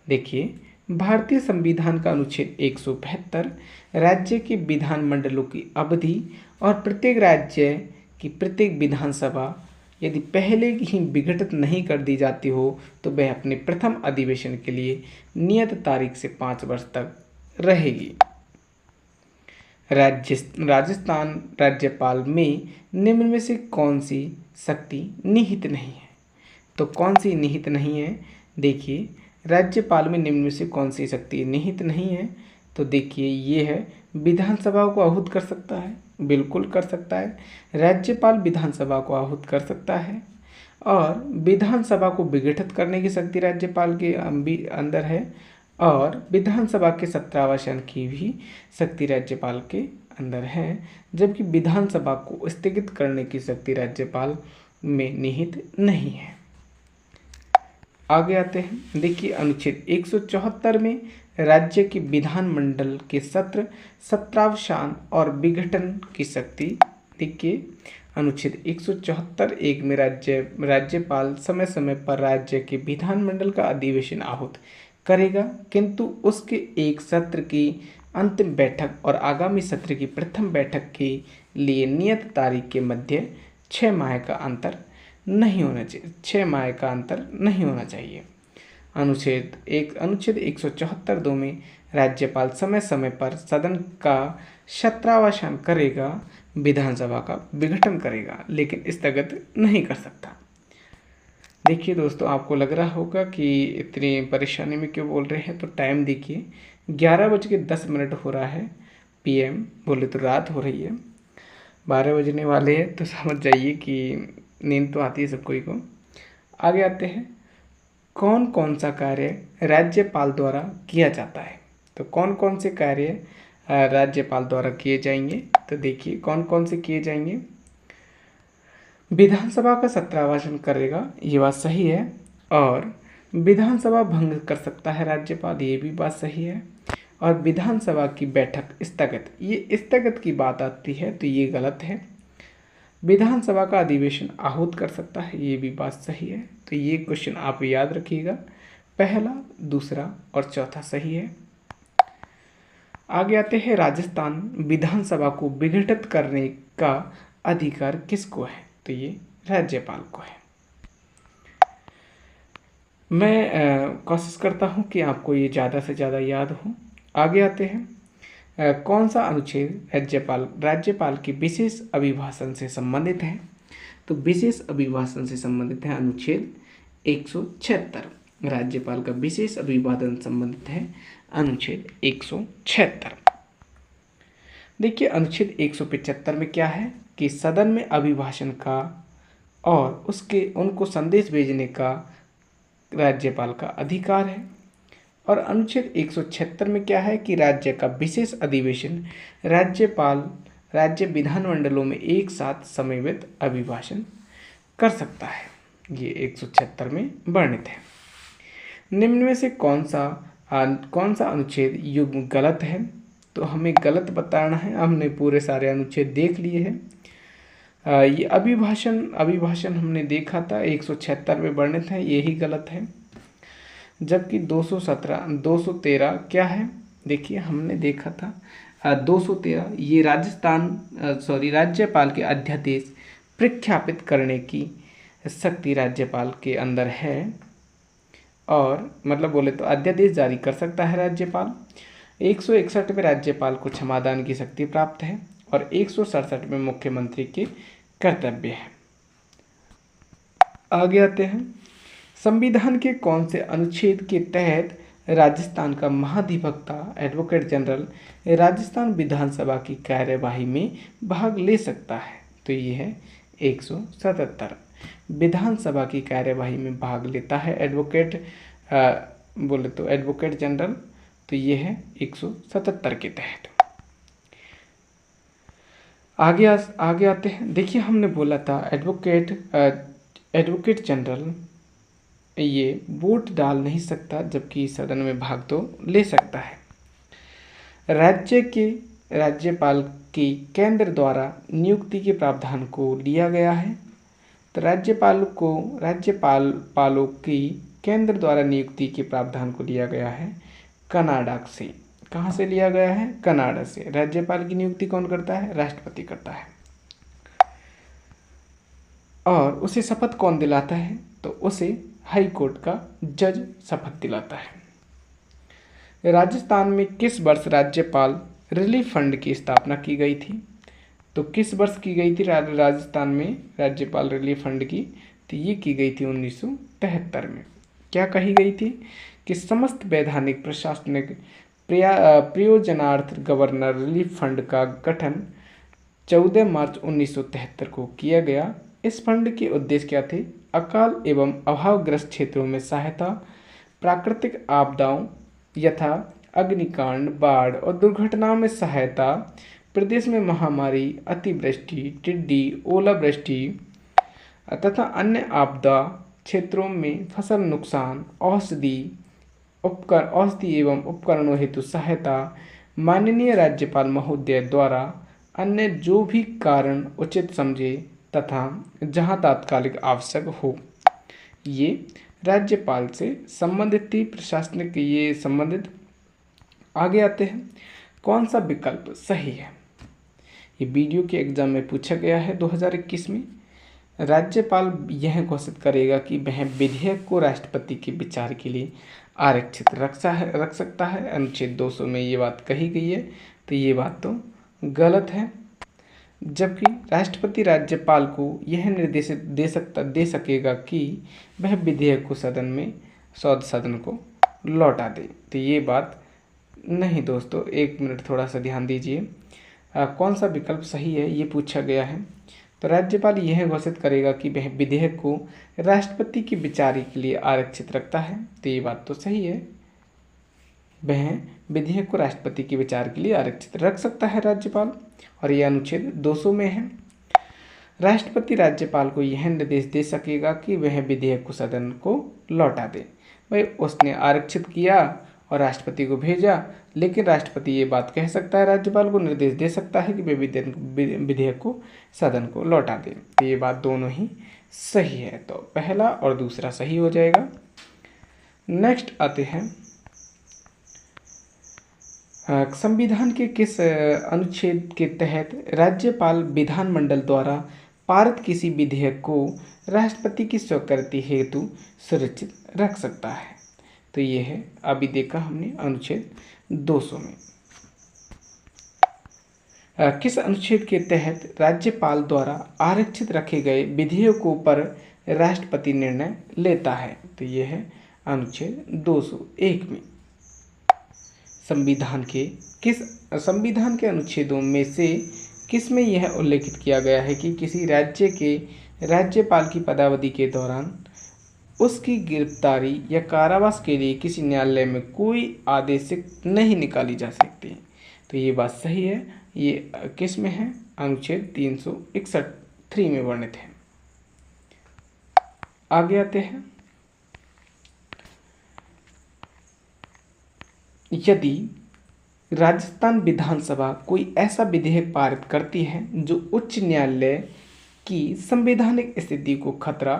देखिए, भारतीय संविधान का अनुच्छेद 172 राज्य के विधानमंडलों की अवधि और प्रत्येक राज्य की प्रत्येक विधानसभा यदि पहले ही विघटित नहीं कर दी जाती हो तो वह अपने प्रथम अधिवेशन के लिए नियत तारीख से 5 वर्ष तक रहेगी। राजस्थान राज्यपाल में निम्न में से कौन सी शक्ति निहित नहीं है? तो कौन सी निहित नहीं है? देखिए, राज्यपाल में निम्न में से कौन सी शक्ति निहित नहीं है? तो देखिए, ये है विधानसभा को आहूत कर सकता है, बिल्कुल कर सकता है। राज्यपाल विधानसभा को आहूत कर सकता है, और विधानसभा को विघटित करने की शक्ति राज्यपाल के अंदर है, और विधानसभा के सत्रावसान की भी शक्ति राज्यपाल के अंदर है, जबकि विधानसभा को स्थगित करने की शक्ति राज्यपाल में निहित नहीं है। आगे आते हैं, देखिए अनुच्छेद 174 में राज्य के विधानमंडल के सत्रावसान और विघटन की शक्ति। देखिए, अनुच्छेद 174(1) में राज्यपाल समय समय पर राज्य के विधानमंडल का अधिवेशन आहूत करेगा, किंतु उसके एक सत्र की अंतिम बैठक और आगामी सत्र की प्रथम बैठक के लिए नियत तारीख के मध्य 6 माह का अंतर नहीं होना चाहिए। 6 माह का अंतर नहीं होना चाहिए। अनुच्छेद 174(2) में राज्यपाल समय समय पर सदन का सत्रावसान करेगा, विधानसभा का विघटन करेगा, लेकिन स्थगित नहीं कर सकता। देखिए दोस्तों, आपको लग रहा होगा कि इतनी परेशानी में क्यों बोल रहे हैं, तो टाइम देखिए 11:10 हो रहा है PM, बोले तो रात हो रही है, 12 बजने वाले हैं, तो समझ जाइए कि नींद तो आती है सब कोई को। आगे आते हैं, कौन कौन सा कार्य राज्यपाल द्वारा किया जाता है? तो कौन कौन से कार्य राज्यपाल द्वारा किए जाएंगे? तो देखिए, कौन कौन से किए जाएंगे। विधानसभा का सत्रावसान करेगा, ये बात सही है, और विधानसभा भंग कर सकता है राज्यपाल, ये भी बात सही है, और विधानसभा की बैठक स्थगित, ये स्थगित की बात आती है तो ये गलत है। विधानसभा का अधिवेशन आहूत कर सकता है, ये भी बात सही है। तो ये क्वेश्चन आप याद रखिएगा, पहला, दूसरा और चौथा सही है। आगे आते हैं, राजस्थान विधानसभा को विघटित करने का अधिकार किसको है? तो ये राज्यपाल को है। मैं कोशिश करता हूँ कि आपको ये ज़्यादा से ज़्यादा याद हो। आगे आते हैं, कौन सा अनुच्छेद राज्यपाल के विशेष अभिभाषण से संबंधित है? तो विशेष अभिभाषण से संबंधित है अनुच्छेद 176। राज्यपाल का विशेष अभिभाषण संबंधित है अनुच्छेद 176। देखिए, अनुच्छेद 175 में क्या है कि सदन में अभिभाषण का और उनको संदेश भेजने का राज्यपाल का अधिकार है। और अनुच्छेद 176 में क्या है कि राज्य का विशेष अधिवेशन राज्य विधानमंडलों में एक साथ समन्वित अभिभाषण कर सकता है, ये 176 में वर्णित है। निम्न में से कौन सा अनुच्छेद युग्म गलत है? तो हमें गलत बताना है। हमने पूरे सारे अनुच्छेद देख लिए हैं। ये अभिभाषण हमने देखा था 176 में वर्णित है, यही गलत है। जबकि 213 क्या है, देखिए हमने देखा था 213 ये राज्यपाल के अध्यादेश प्रख्यापित करने की शक्ति राज्यपाल के अंदर है, और मतलब बोले तो अध्यादेश जारी कर सकता है राज्यपाल। 161 में राज्यपाल को क्षमादान की शक्ति प्राप्त है, और 167 में मुख्यमंत्री के कर्तव्य है। आगे आते हैं, संविधान के कौन से अनुच्छेद के तहत राजस्थान का महाधिवक्ता एडवोकेट जनरल राजस्थान विधानसभा की कार्यवाही में भाग ले सकता है? तो ये है 177। विधानसभा की कार्यवाही में भाग लेता है एडवोकेट जनरल, तो ये है 177 के तहत। आगे आते हैं, देखिए हमने बोला था एडवोकेट जनरल ये वोट डाल नहीं सकता, जबकि सदन में भाग तो ले सकता है। राज्यपाल की केंद्र द्वारा नियुक्ति के प्रावधान को लिया गया है। तो राज्यपालों की केंद्र द्वारा नियुक्ति के प्रावधान को लिया गया है कनाडा से। कहाँ से लिया गया है? कनाडा से। राज्यपाल की नियुक्ति कौन करता है? राष्ट्रपति करता है। और उसे शपथ कौन दिलाता है? तो उसे हाई कोर्ट का जज शपथ दिलाता है। राजस्थान में किस वर्ष राज्यपाल रिलीफ फंड की स्थापना की गई थी? तो किस वर्ष की गई थी राजस्थान में राज्यपाल रिलीफ फंड की? तो ये की गई थी 1973 में। क्या कही गई थी? कि समस्त वैधानिक प्रशासनिक प्रयोजनार्थ गवर्नर रिलीफ फंड का गठन 14 मार्च 1973 को किया गया। इस फंड के उद्देश्य क्या थे? अकाल एवं अभावग्रस्त क्षेत्रों में सहायता, प्राकृतिक आपदाओं यथा अग्निकांड, बाढ़ और दुर्घटनाओं में सहायता, प्रदेश में महामारी, अतिवृष्टि, टिड्डी, ओलावृष्टि तथा अन्य आपदा क्षेत्रों में फसल नुकसान, औषधि एवं उपकरणों हेतु सहायता, माननीय राज्यपाल महोदय द्वारा अन्य जो भी कारण उचित समझे तथा जहां तात्कालिक आवश्यक हो। ये राज्यपाल से संबंधित थी, प्रशासनिक ये संबंधित। आगे आते हैं, कौन सा विकल्प सही है? ये वीडियो के एग्जाम में पूछा गया है 2021 में। राज्यपाल यह घोषित करेगा कि वह विधेयक को राष्ट्रपति के विचार के लिए आरक्षित रख सकता है। अनुच्छेद 200 में ये बात कही गई है, तो ये बात तो गलत है। जबकि राष्ट्रपति राज्यपाल को यह निर्देश दे सकेगा कि वह विधेयक को सदन को लौटा दे। तो ये बात नहीं दोस्तों, एक मिनट थोड़ा सा ध्यान दीजिए। कौन सा विकल्प सही है ये पूछा गया है। तो राज्यपाल यह घोषित करेगा कि वह विधेयक को राष्ट्रपति की विचार के लिए आरक्षित रखता है। तो ये बात तो सही है, वह विधेयक को राष्ट्रपति के विचार के लिए आरक्षित रख सकता है राज्यपाल, और यह अनुच्छेद 200 में है। राष्ट्रपति राज्यपाल को यह निर्देश दे सकेगा कि वह विधेयक को सदन को लौटा दे। भाई उसने आरक्षित किया और राष्ट्रपति को भेजा, लेकिन राष्ट्रपति ये बात कह सकता है, राज्यपाल को निर्देश दे सकता है कि वे विधेयक को सदन को लौटा दे। तो ये बात दोनों ही सही है, तो पहला और दूसरा सही हो जाएगा। नेक्स्ट आते हैं, संविधान के किस अनुच्छेद के तहत राज्यपाल विधानमंडल द्वारा पारित किसी विधेयक को राष्ट्रपति की स्वीकृति हेतु सुरक्षित रख सकता है? तो ये है, अभी देखा हमने अनुच्छेद 200 में। किस अनुच्छेद के तहत राज्यपाल द्वारा आरक्षित रखे गए विधेयकों पर राष्ट्रपति निर्णय लेता है? तो ये है अनुच्छेद 201 में। संविधान के अनुच्छेदों में से किस में यह उल्लेखित किया गया है कि किसी राज्य के राज्यपाल की पदावधि के दौरान उसकी गिरफ्तारी या कारावास के लिए किसी न्यायालय में कोई आदेश नहीं निकाली जा सकती? तो ये बात सही है, ये किस में है? अनुच्छेद 361 में वर्णित है। आगे आते हैं, यदि राजस्थान विधानसभा कोई ऐसा विधेयक पारित करती है जो उच्च न्यायालय की संवैधानिक स्थिति को खतरा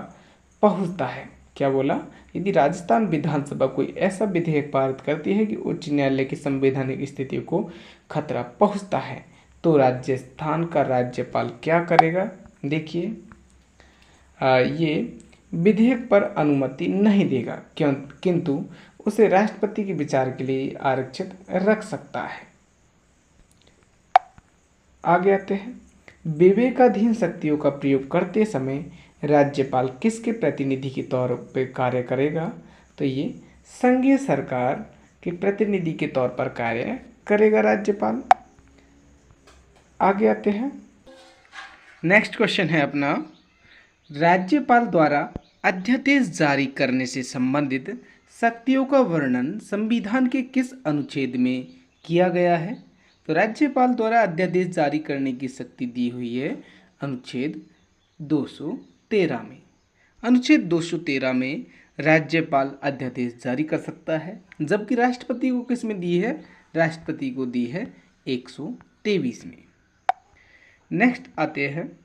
पहुंचता है। क्या बोला? यदि राजस्थान विधानसभा कोई ऐसा विधेयक पारित करती है कि उच्च न्यायालय की संवैधानिक स्थिति को खतरा पहुंचता है तो राजस्थान का राज्यपाल क्या करेगा? देखिए, ये विधेयक पर अनुमति नहीं देगा, किंतु उसे राष्ट्रपति के विचार के लिए आरक्षित रख सकता है। आगे आते हैं, विवेकाधीन शक्तियों का प्रयोग करते समय राज्यपाल किसके प्रतिनिधि के तौर पर कार्य करेगा? तो ये संघीय सरकार के प्रतिनिधि के तौर पर कार्य करेगा राज्यपाल। आगे आते हैं, नेक्स्ट क्वेश्चन है अपना, राज्यपाल द्वारा अध्यादेश जारी करने से संबंधित शक्तियों का वर्णन संविधान के किस अनुच्छेद में किया गया है? तो राज्यपाल द्वारा अध्यादेश जारी करने की शक्ति दी हुई है अनुच्छेद 213 में। अनुच्छेद 213 में राज्यपाल अध्यादेश जारी कर सकता है, जबकि राष्ट्रपति को किस में दी है? राष्ट्रपति को दी है 123 में। नेक्स्ट आते हैं,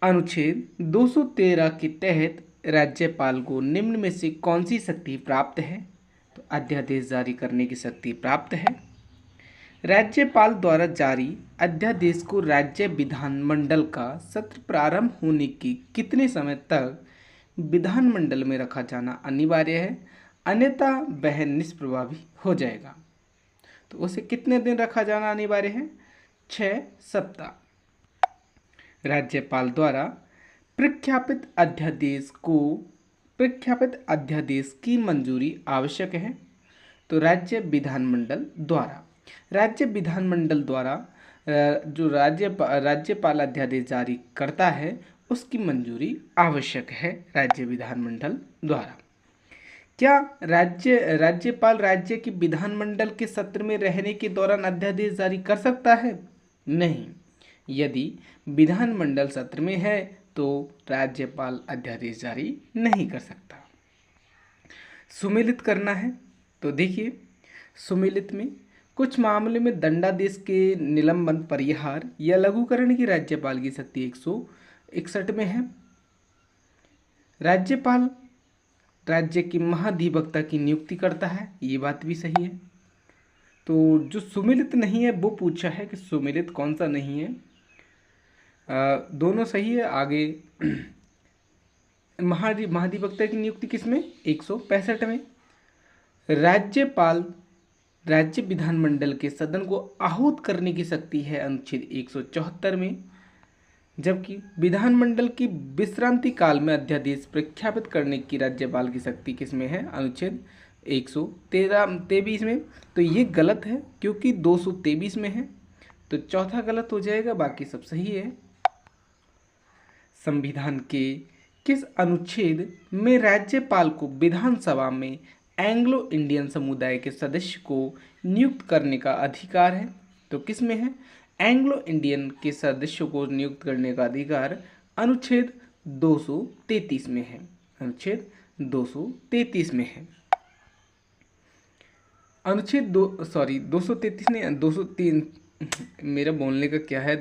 अनुच्छेद 213 के तहत राज्यपाल को निम्न में से कौन सी शक्ति प्राप्त है? तो अध्यादेश जारी करने की शक्ति प्राप्त है। राज्यपाल द्वारा जारी अध्यादेश को राज्य विधानमंडल का सत्र प्रारंभ होने के कितने समय तक विधानमंडल में रखा जाना अनिवार्य है, अन्यथा वह निष्प्रभावी हो जाएगा। तो उसे कितने दिन रखा जाना अनिवार्य है? 6 सप्ताह। राज्यपाल द्वारा प्रख्यापित अध्यादेश की मंजूरी आवश्यक है। तो राज्य विधानमंडल द्वारा जो राज्यपाल अध्यादेश जारी करता है उसकी मंजूरी आवश्यक है राज्य विधानमंडल द्वारा। क्या राज्यपाल राज्य की विधानमंडल के सत्र में रहने के दौरान अध्यादेश जारी कर सकता है? नहीं। यदि विधानमंडल सत्र में है तो राज्यपाल अध्यादेश जारी नहीं कर सकता। सुमेलित करना है तो देखिए, सुमेलित में कुछ मामले में दंडादेश के निलंबन, परिहार या लघुकरण की राज्यपाल की शक्ति 161 में है। राज्यपाल राज्य के महाधिवक्ता की नियुक्ति करता है, ये बात भी सही है। तो जो सुमेलित नहीं है वो पूछा है कि सुमेलित कौन सा नहीं है। दोनों सही है। आगे महाधिवक्ता की नियुक्ति किसमें? 165 में। राज्यपाल राज्य विधानमंडल के सदन को आहूत करने की शक्ति है अनुच्छेद 174 में, जबकि विधानमंडल की विश्रांति काल में अध्यादेश प्रख्यापित करने की राज्यपाल की शक्ति किसमें है? अनुच्छेद 123 में। तो ये गलत है क्योंकि 223 में है, तो चौथा गलत हो जाएगा, बाकी सब सही है। संविधान के किस अनुच्छेद में राज्यपाल को विधानसभा में एंग्लो इंडियन समुदाय के सदस्य को नियुक्त करने का अधिकार है? तो किस में है? एंग्लो इंडियन के सदस्यों को नियुक्त करने का अधिकार अनुच्छेद 233 में है। अनुच्छेद 233 में है। अनुच्छेद 233 ने 203 मेरा बोलने का क्या है,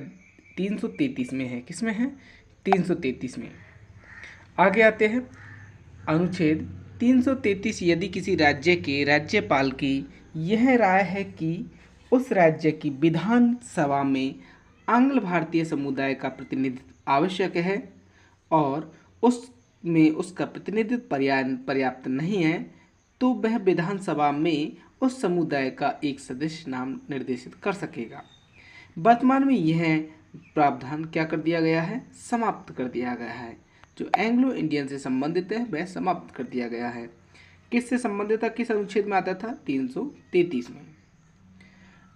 333 में है। किस में है? 333 में। आगे आते हैं, अनुच्छेद 333, यदि किसी राज्य के राज्यपाल की यह राय है कि उस राज्य की विधानसभा में आंग्ल भारतीय समुदाय का प्रतिनिधित्व आवश्यक है और उसमें उसका प्रतिनिधित्व पर्याप्त नहीं है, तो वह विधानसभा में उस समुदाय का एक सदस्य नाम निर्देशित कर सकेगा। वर्तमान में यह प्रावधान क्या कर दिया गया है? समाप्त कर दिया गया है। जो एंग्लो इंडियन से संबंधित है वह समाप्त कर दिया गया है। किससे संबंधित था? किस अनुच्छेद में आता था? 333 में।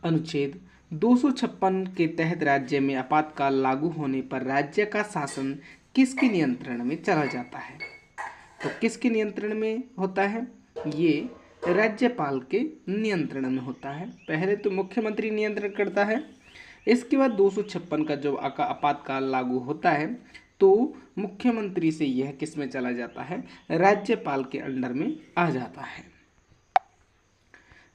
अनुच्छेद 256 के तहत राज्य में आपातकाल लागू होने पर राज्य का शासन किसके नियंत्रण में चला जाता है? तो किसके नियंत्रण में होता है? ये राज्यपाल के नियंत्रण में होता है। पहले तो मुख्यमंत्री नियंत्रण करता है, इसके बाद 256 का जब आपातकाल लागू होता है तो मुख्यमंत्री से यह किस में चला जाता है? राज्यपाल के अंडर में आ जाता है।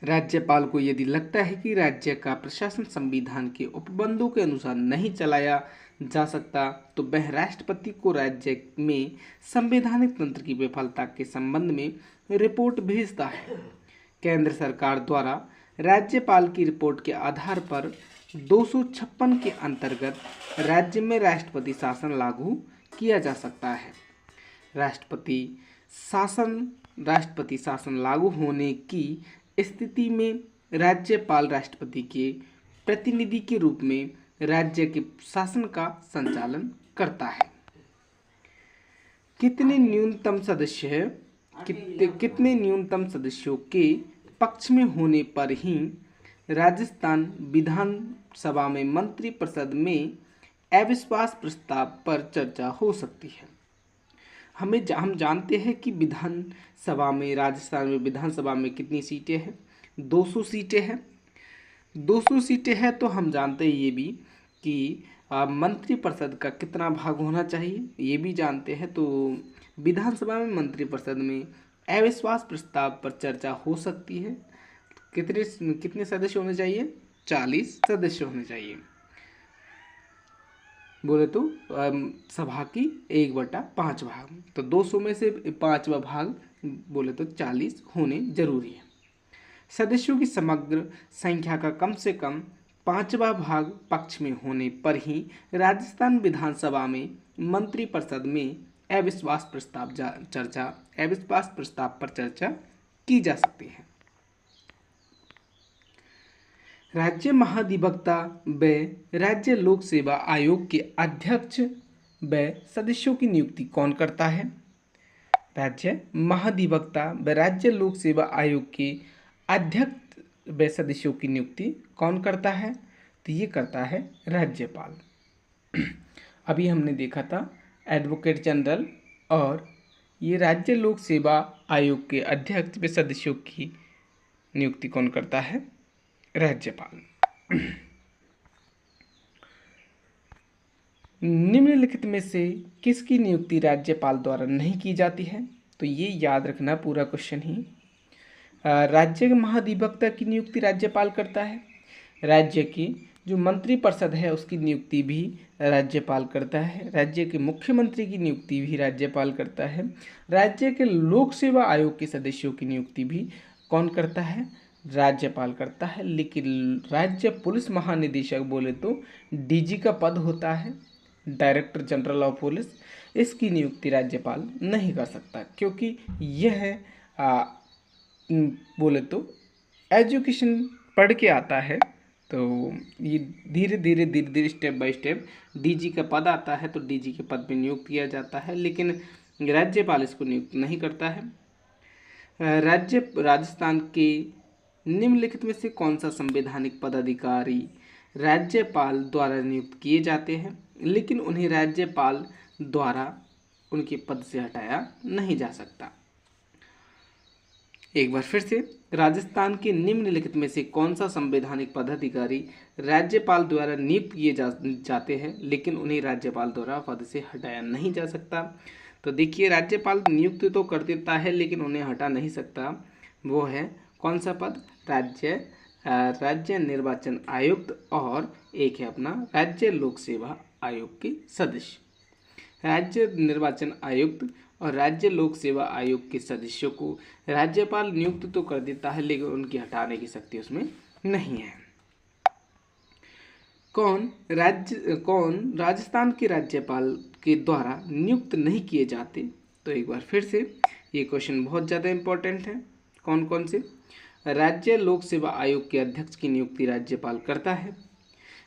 राज्यपाल को यदि लगता है कि राज्य का प्रशासन संविधान के उपबंधों के अनुसार नहीं चलाया जा सकता तो वह राष्ट्रपति को राज्य में संवैधानिक तंत्र की विफलता के संबंध में रिपोर्ट भेजता है। केंद्र सरकार द्वारा राज्यपाल की रिपोर्ट के आधार पर 256 के अंतर्गत राज्य में राष्ट्रपति शासन लागू किया जा सकता है। राष्ट्रपति शासन लागू होने की स्थिति में राज्यपाल राष्ट्रपति के प्रतिनिधि के रूप में राज्य के शासन का संचालन करता है। कितने न्यूनतम सदस्यों के पक्ष में होने पर ही राजस्थान विधानसभा में मंत्रिपरिषद में अविश्वास प्रस्ताव पर चर्चा हो सकती है। हम जानते हैं कि राजस्थान में विधानसभा में कितनी सीटें हैं? 200 सीटें हैं। 200 सीटें हैं तो हम जानते हैं ये भी कि मंत्रिपरिषद का कितना भाग होना चाहिए, ये भी जानते हैं। तो विधानसभा में मंत्रिपरिषद में अविश्वास प्रस्ताव पर चर्चा हो सकती है। कितने सदस्य होने चाहिए? 40 सदस्य होने चाहिए। बोले तो सभा की 1/5 भाग, तो 200 में से 5वां भाग बोले तो 40 होने जरूरी है। सदस्यों की समग्र संख्या का कम से कम 5वां भाग पक्ष में होने पर ही राजस्थान विधानसभा में मंत्रिपरिषद में अविश्वास प्रस्ताव पर चर्चा की जा सकती है। राज्य महाधिवक्ता व राज्य लोक सेवा आयोग के अध्यक्ष व सदस्यों की नियुक्ति कौन करता है? राज्य महाधिवक्ता व राज्य लोक सेवा आयोग के अध्यक्ष व सदस्यों की नियुक्ति कौन करता है? तो ये करता है राज्यपाल। अभी हमने देखा था एडवोकेट जनरल, और ये राज्य लोक सेवा आयोग के अध्यक्ष व सदस्यों की नियुक्ति कौन करता है? राज्यपाल। निम्नलिखित में से किसकी नियुक्ति राज्यपाल द्वारा नहीं की जाती है? तो ये याद रखना पूरा क्वेश्चन ही। राज्य महाधिवक्ता की नियुक्ति राज्यपाल करता है। राज्य की जो मंत्रिपरिषद है उसकी नियुक्ति भी राज्यपाल करता है। राज्य के मुख्यमंत्री की नियुक्ति भी राज्यपाल करता है। राज्य के लोक सेवा आयोग के सदस्यों की नियुक्ति भी कौन करता है? राज्यपाल करता है। लेकिन राज्य पुलिस महानिदेशक बोले तो डीजी का पद होता है, डायरेक्टर जनरल ऑफ पुलिस, इसकी नियुक्ति राज्यपाल नहीं कर सकता, क्योंकि यह बोले तो एजुकेशन पढ़ के आता है। तो ये धीरे धीरे स्टेप बाय स्टेप डीजी का पद आता है, तो डीजी के पद पे नियुक्त किया जाता है, लेकिन राज्यपाल इसको नियुक्त नहीं करता है। राजस्थान के निम्नलिखित में से कौन सा संवैधानिक पदाधिकारी राज्यपाल द्वारा नियुक्त किए जाते हैं, लेकिन उन्हें राज्यपाल द्वारा उनके पद से हटाया नहीं जा सकता? एक बार फिर से, राजस्थान के निम्नलिखित में से कौन सा संवैधानिक पदाधिकारी राज्यपाल द्वारा नियुक्त किए जाते हैं, लेकिन उन्हें राज्यपाल द्वारा पद से हटाया नहीं जा सकता? तो देखिए, राज्यपाल नियुक्त तो कर देता है लेकिन उन्हें हटा नहीं सकता। वो है कौन सा पद? राज्य निर्वाचन आयुक्त, और एक है अपना राज्य लोक सेवा आयोग के सदस्य। राज्य निर्वाचन आयुक्त और राज्य लोक सेवा आयोग के सदस्यों को राज्यपाल नियुक्त तो कर देता है, लेकिन उनकी हटाने की शक्ति उसमें नहीं है। कौन राजस्थान के राज्यपाल के द्वारा नियुक्त नहीं किए जाते? तो एक बार फिर से, ये क्वेश्चन बहुत ज़्यादा इंपॉर्टेंट है। कौन कौन से? राज्य लोक सेवा आयोग के अध्यक्ष की नियुक्ति राज्यपाल करता है।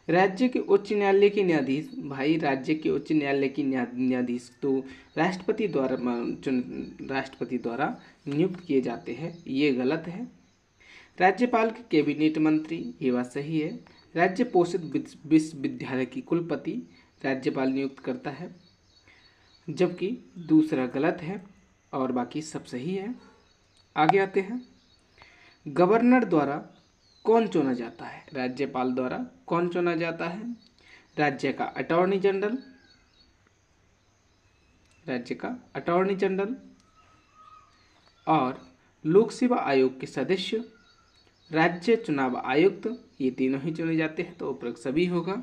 राज्य के उच्च न्यायालय के न्यायाधीश, भाई राज्य के उच्च न्यायालय की न्यायाधीश तो राष्ट्रपति द्वारा नियुक्त किए जाते हैं, ये गलत है। राज्यपाल के कैबिनेट मंत्री, ये बात सही है। राज्य पोषित विश्वविद्यालय की कुलपति राज्यपाल नियुक्त करता है, जबकि दूसरा गलत है और बाकी सब सही है। आगे आते हैं, गवर्नर द्वारा कौन चुना जाता है? राज्यपाल द्वारा कौन चुना जाता है? राज्य का अटॉर्नी जनरल और लोक सेवा आयोग के सदस्य राज्य चुनाव आयुक्त, ये तीनों ही चुने जाते हैं, तो उपरोक्त सभी होगा।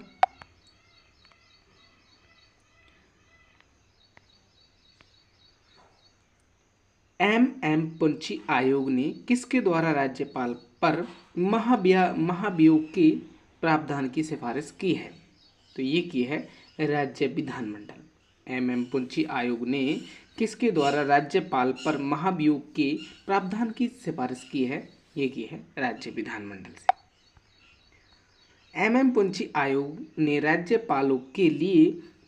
एम पुंछी आयोग ने किसके द्वारा राज्यपाल पर महाभियोग के प्रावधान की सिफारिश की है? तो ये की है राज्य विधानमंडल। एम पुंछी आयोग ने किसके द्वारा राज्यपाल पर महाभियोग के प्रावधान की सिफारिश की है? ये की है राज्य विधानमंडल से। एम पुंछी आयोग ने राज्यपालों के लिए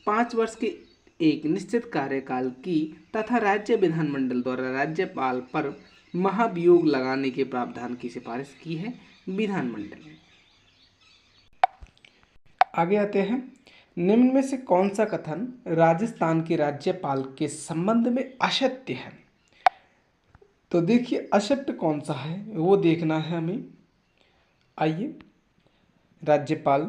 5 वर्ष के एक निश्चित कार्यकाल की तथा राज्य विधानमंडल द्वारा राज्यपाल पर महाभियोग लगाने के प्रावधान की सिफारिश की है विधानमंडल ने। आगे आते हैं, निम्न में से कौन सा कथन राजस्थान के राज्यपाल के संबंध में असत्य है? तो देखिए असत्य कौन सा है वो देखना है हमें। आइए, राज्यपाल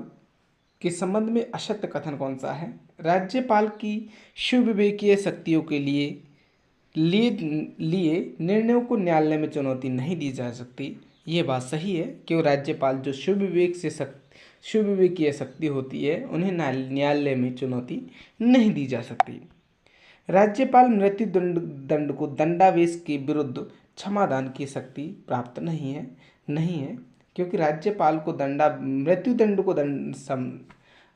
के संबंध में असत्य कथन कौन सा है? राज्यपाल की सुविवेकीय शक्तियों के लिए निर्णयों को न्यायालय में चुनौती नहीं दी जा सकती। ये बात सही है कि राज्यपाल जो सुविवेकीय शक्ति होती है उन्हें न्यायालय में चुनौती नहीं दी जा सकती। राज्यपाल मृत्यु दंड को दंडावेश के विरुद्ध क्षमादान की शक्ति प्राप्त नहीं है क्योंकि राज्यपाल को मृत्यु दंड को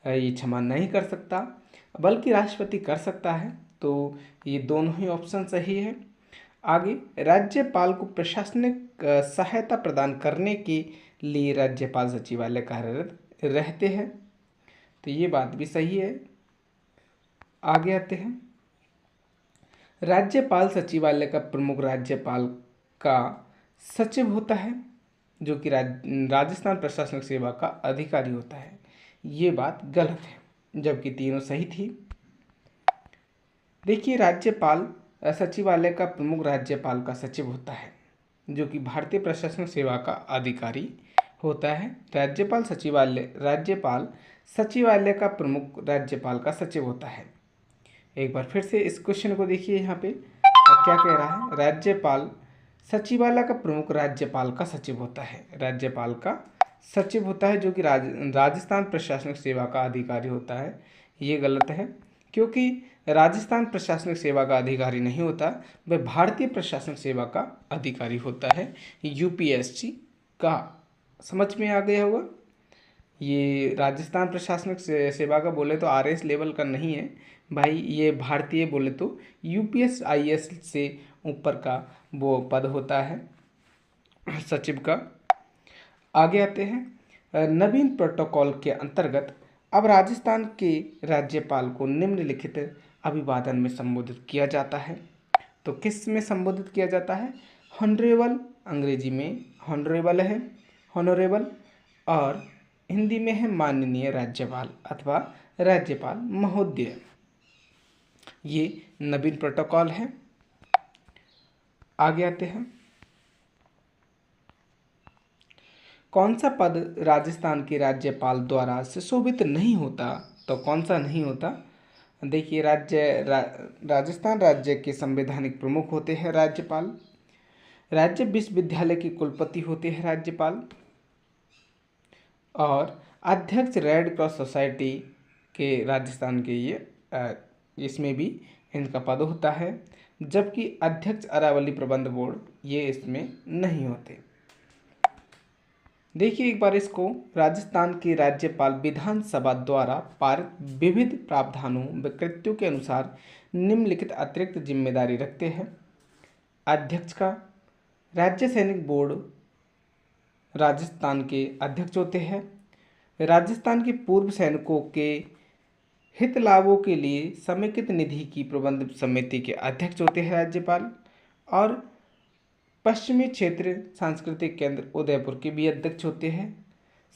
ये क्षमा नहीं कर सकता, बल्कि राष्ट्रपति कर सकता है। तो ये दोनों ही ऑप्शन सही है। आगे, राज्यपाल को प्रशासनिक सहायता प्रदान करने के लिए राज्यपाल सचिवालय कार्यरत रहते हैं, तो ये बात भी सही है। आगे आते हैं, राज्यपाल सचिवालय का प्रमुख राज्यपाल का सचिव होता है जो कि राजस्थान प्रशासनिक सेवा का अधिकारी होता है। ये बात गलत है, जबकि तीनों सही थी। देखिए, राज्यपाल सचिवालय का प्रमुख राज्यपाल का सचिव होता है जो कि भारतीय प्रशासनिक सेवा का अधिकारी होता है। राज्यपाल सचिवालय का प्रमुख राज्यपाल का सचिव होता है। एक बार फिर से इस क्वेश्चन को देखिए, यहाँ पे क्या कह रहा है? राज्यपाल सचिवालय का प्रमुख राज्यपाल का सचिव होता है। राज्यपाल का सचिव होता है जो कि राजस्थान प्रशासनिक सेवा का अधिकारी होता है। ये गलत है क्योंकि राजस्थान प्रशासनिक सेवा का अधिकारी नहीं होता, वह भारतीय प्रशासनिक सेवा का अधिकारी होता है, यूपीएससी का। समझ में आ गया होगा। ये राजस्थान प्रशासनिक सेवा का बोले तो आरएस लेवल का नहीं है भाई, ये भारतीय बोले तो यूपीएस आईएएस से ऊपर का वो पद होता है सचिव का। आगे आते हैं, नवीन प्रोटोकॉल के अंतर्गत अब राजस्थान के राज्यपाल को निम्नलिखित अभिवादन में संबोधित किया जाता है। तो किस में संबोधित किया जाता है? हॉनरेबल, अंग्रेजी में हॉनरेबल है, हॉनरेबल, और हिंदी में है माननीय राज्यपाल अथवा राज्यपाल महोदय। ये नवीन प्रोटोकॉल है। आगे आते हैं, कौन सा पद राजस्थान के राज्यपाल द्वारा सुशोभित नहीं होता? तो कौन सा नहीं होता? देखिए, राजस्थान राज्य के संवैधानिक प्रमुख होते हैं राज्यपाल। राज्य विश्वविद्यालय के कुलपति होते हैं राज्यपाल, और अध्यक्ष रेड क्रॉस सोसाइटी के राजस्थान के ये इसमें भी इनका पद होता है, जबकि अध्यक्ष अरावली प्रबंध बोर्ड ये इसमें नहीं होते। देखिए एक बार इसको, राजस्थान के राज्यपाल विधानसभा द्वारा पारित विविध प्रावधानों व कृत्यों के अनुसार निम्नलिखित अतिरिक्त जिम्मेदारी रखते हैं। अध्यक्ष का, राज्य सैनिक बोर्ड राजस्थान के अध्यक्ष होते हैं। राजस्थान के पूर्व सैनिकों के हित लाभों के लिए समेकित निधि की प्रबंध समिति के अध्यक्ष होते हैं राज्यपाल। और पश्चिमी क्षेत्र सांस्कृतिक केंद्र उदयपुर के भी अध्यक्ष होते हैं।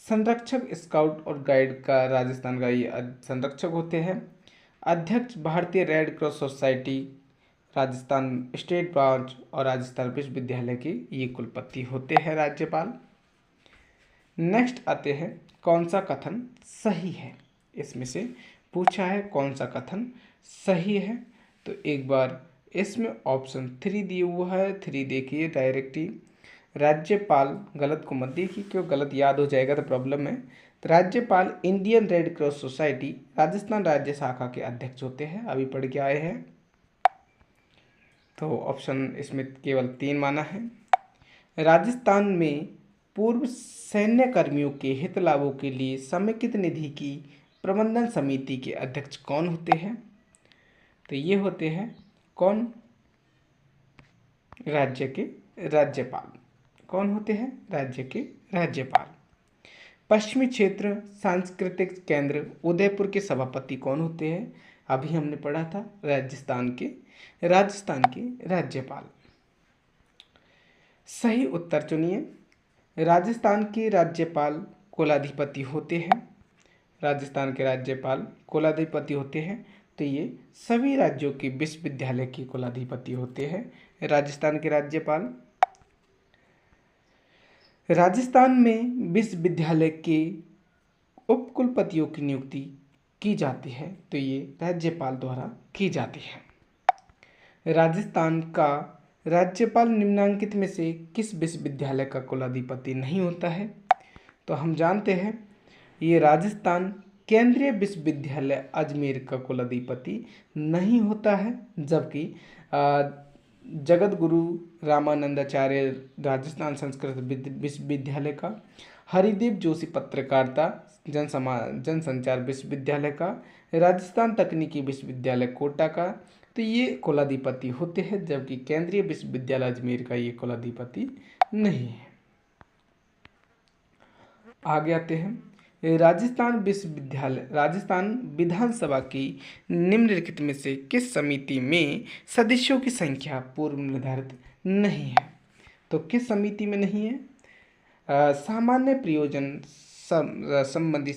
संरक्षक स्काउट और गाइड का राजस्थान का ये संरक्षक होते हैं। अध्यक्ष भारतीय red cross society Rajasthan state branch और राजस्थान विश्वविद्यालय के ये कुलपति होते हैं राज्यपाल। नेक्स्ट आते हैं, कौन सा कथन सही है? इसमें से पूछा है कौन सा कथन सही है। तो एक बार इसमें ऑप्शन 3 दिया हुआ है, 3 देखिए डायरेक्ट ही। राज्यपाल, गलत को मत देखिए क्यों गलत याद हो जाएगा तो प्रॉब्लम है। तो राज्यपाल Indian red cross society Rajasthan राज्य शाखा के अध्यक्ष होते हैं, अभी पढ़ के आए हैं। तो ऑप्शन इसमें केवल 3 माना है। राजस्थान में पूर्व सैन्य कर्मियों के हित लाभों के लिए समेकित निधि की प्रबंधन समिति के अध्यक्ष कौन होते हैं? तो ये होते हैं कौन? राज्य के राज्यपाल। कौन होते हैं? राज्य के राज्यपाल। पश्चिमी क्षेत्र सांस्कृतिक केंद्र उदयपुर के सभापति कौन होते हैं? अभी हमने पढ़ा था राजस्थान के राज्यपाल। सही उत्तर चुनिए। राजस्थान के राज्यपाल कुलाधिपति होते हैं। राजस्थान के राज्यपाल कुलाधिपति होते हैं। तो ये सभी राज्यों के विश्वविद्यालय के कुलाधिपति होते हैं राजस्थान के राज्यपाल। राजस्थान में विश्वविद्यालय के उपकुलपतियों की नियुक्ति की जाती है, तो ये राज्यपाल द्वारा की जाती है। राजस्थान का राज्यपाल निम्नलिखित में से किस विश्वविद्यालय का कुलाधिपति नहीं होता है? तो हम जानते हैं ये राजस्थान केंद्रीय विश्वविद्यालय अजमेर का कुलाधिपति नहीं होता है, जबकि जगत गुरु रामानंदाचार्य राजस्थान संस्कृत विश्वविद्यालय का, हरिदेव जोशी पत्रकारिता जनसंचार विश्वविद्यालय का, राजस्थान तकनीकी विश्वविद्यालय कोटा का, तो ये कुलाधिपति होते हैं, जबकि केंद्रीय विश्वविद्यालय अजमेर का ये कुलाधिपति नहीं है। आगे आते हैं। राजस्थान विधानसभा की निम्नलिखित में से किस समिति में सदस्यों की संख्या पूर्व निर्धारित नहीं है? तो किस समिति में नहीं है? सामान्य प्रयोजन संबंधी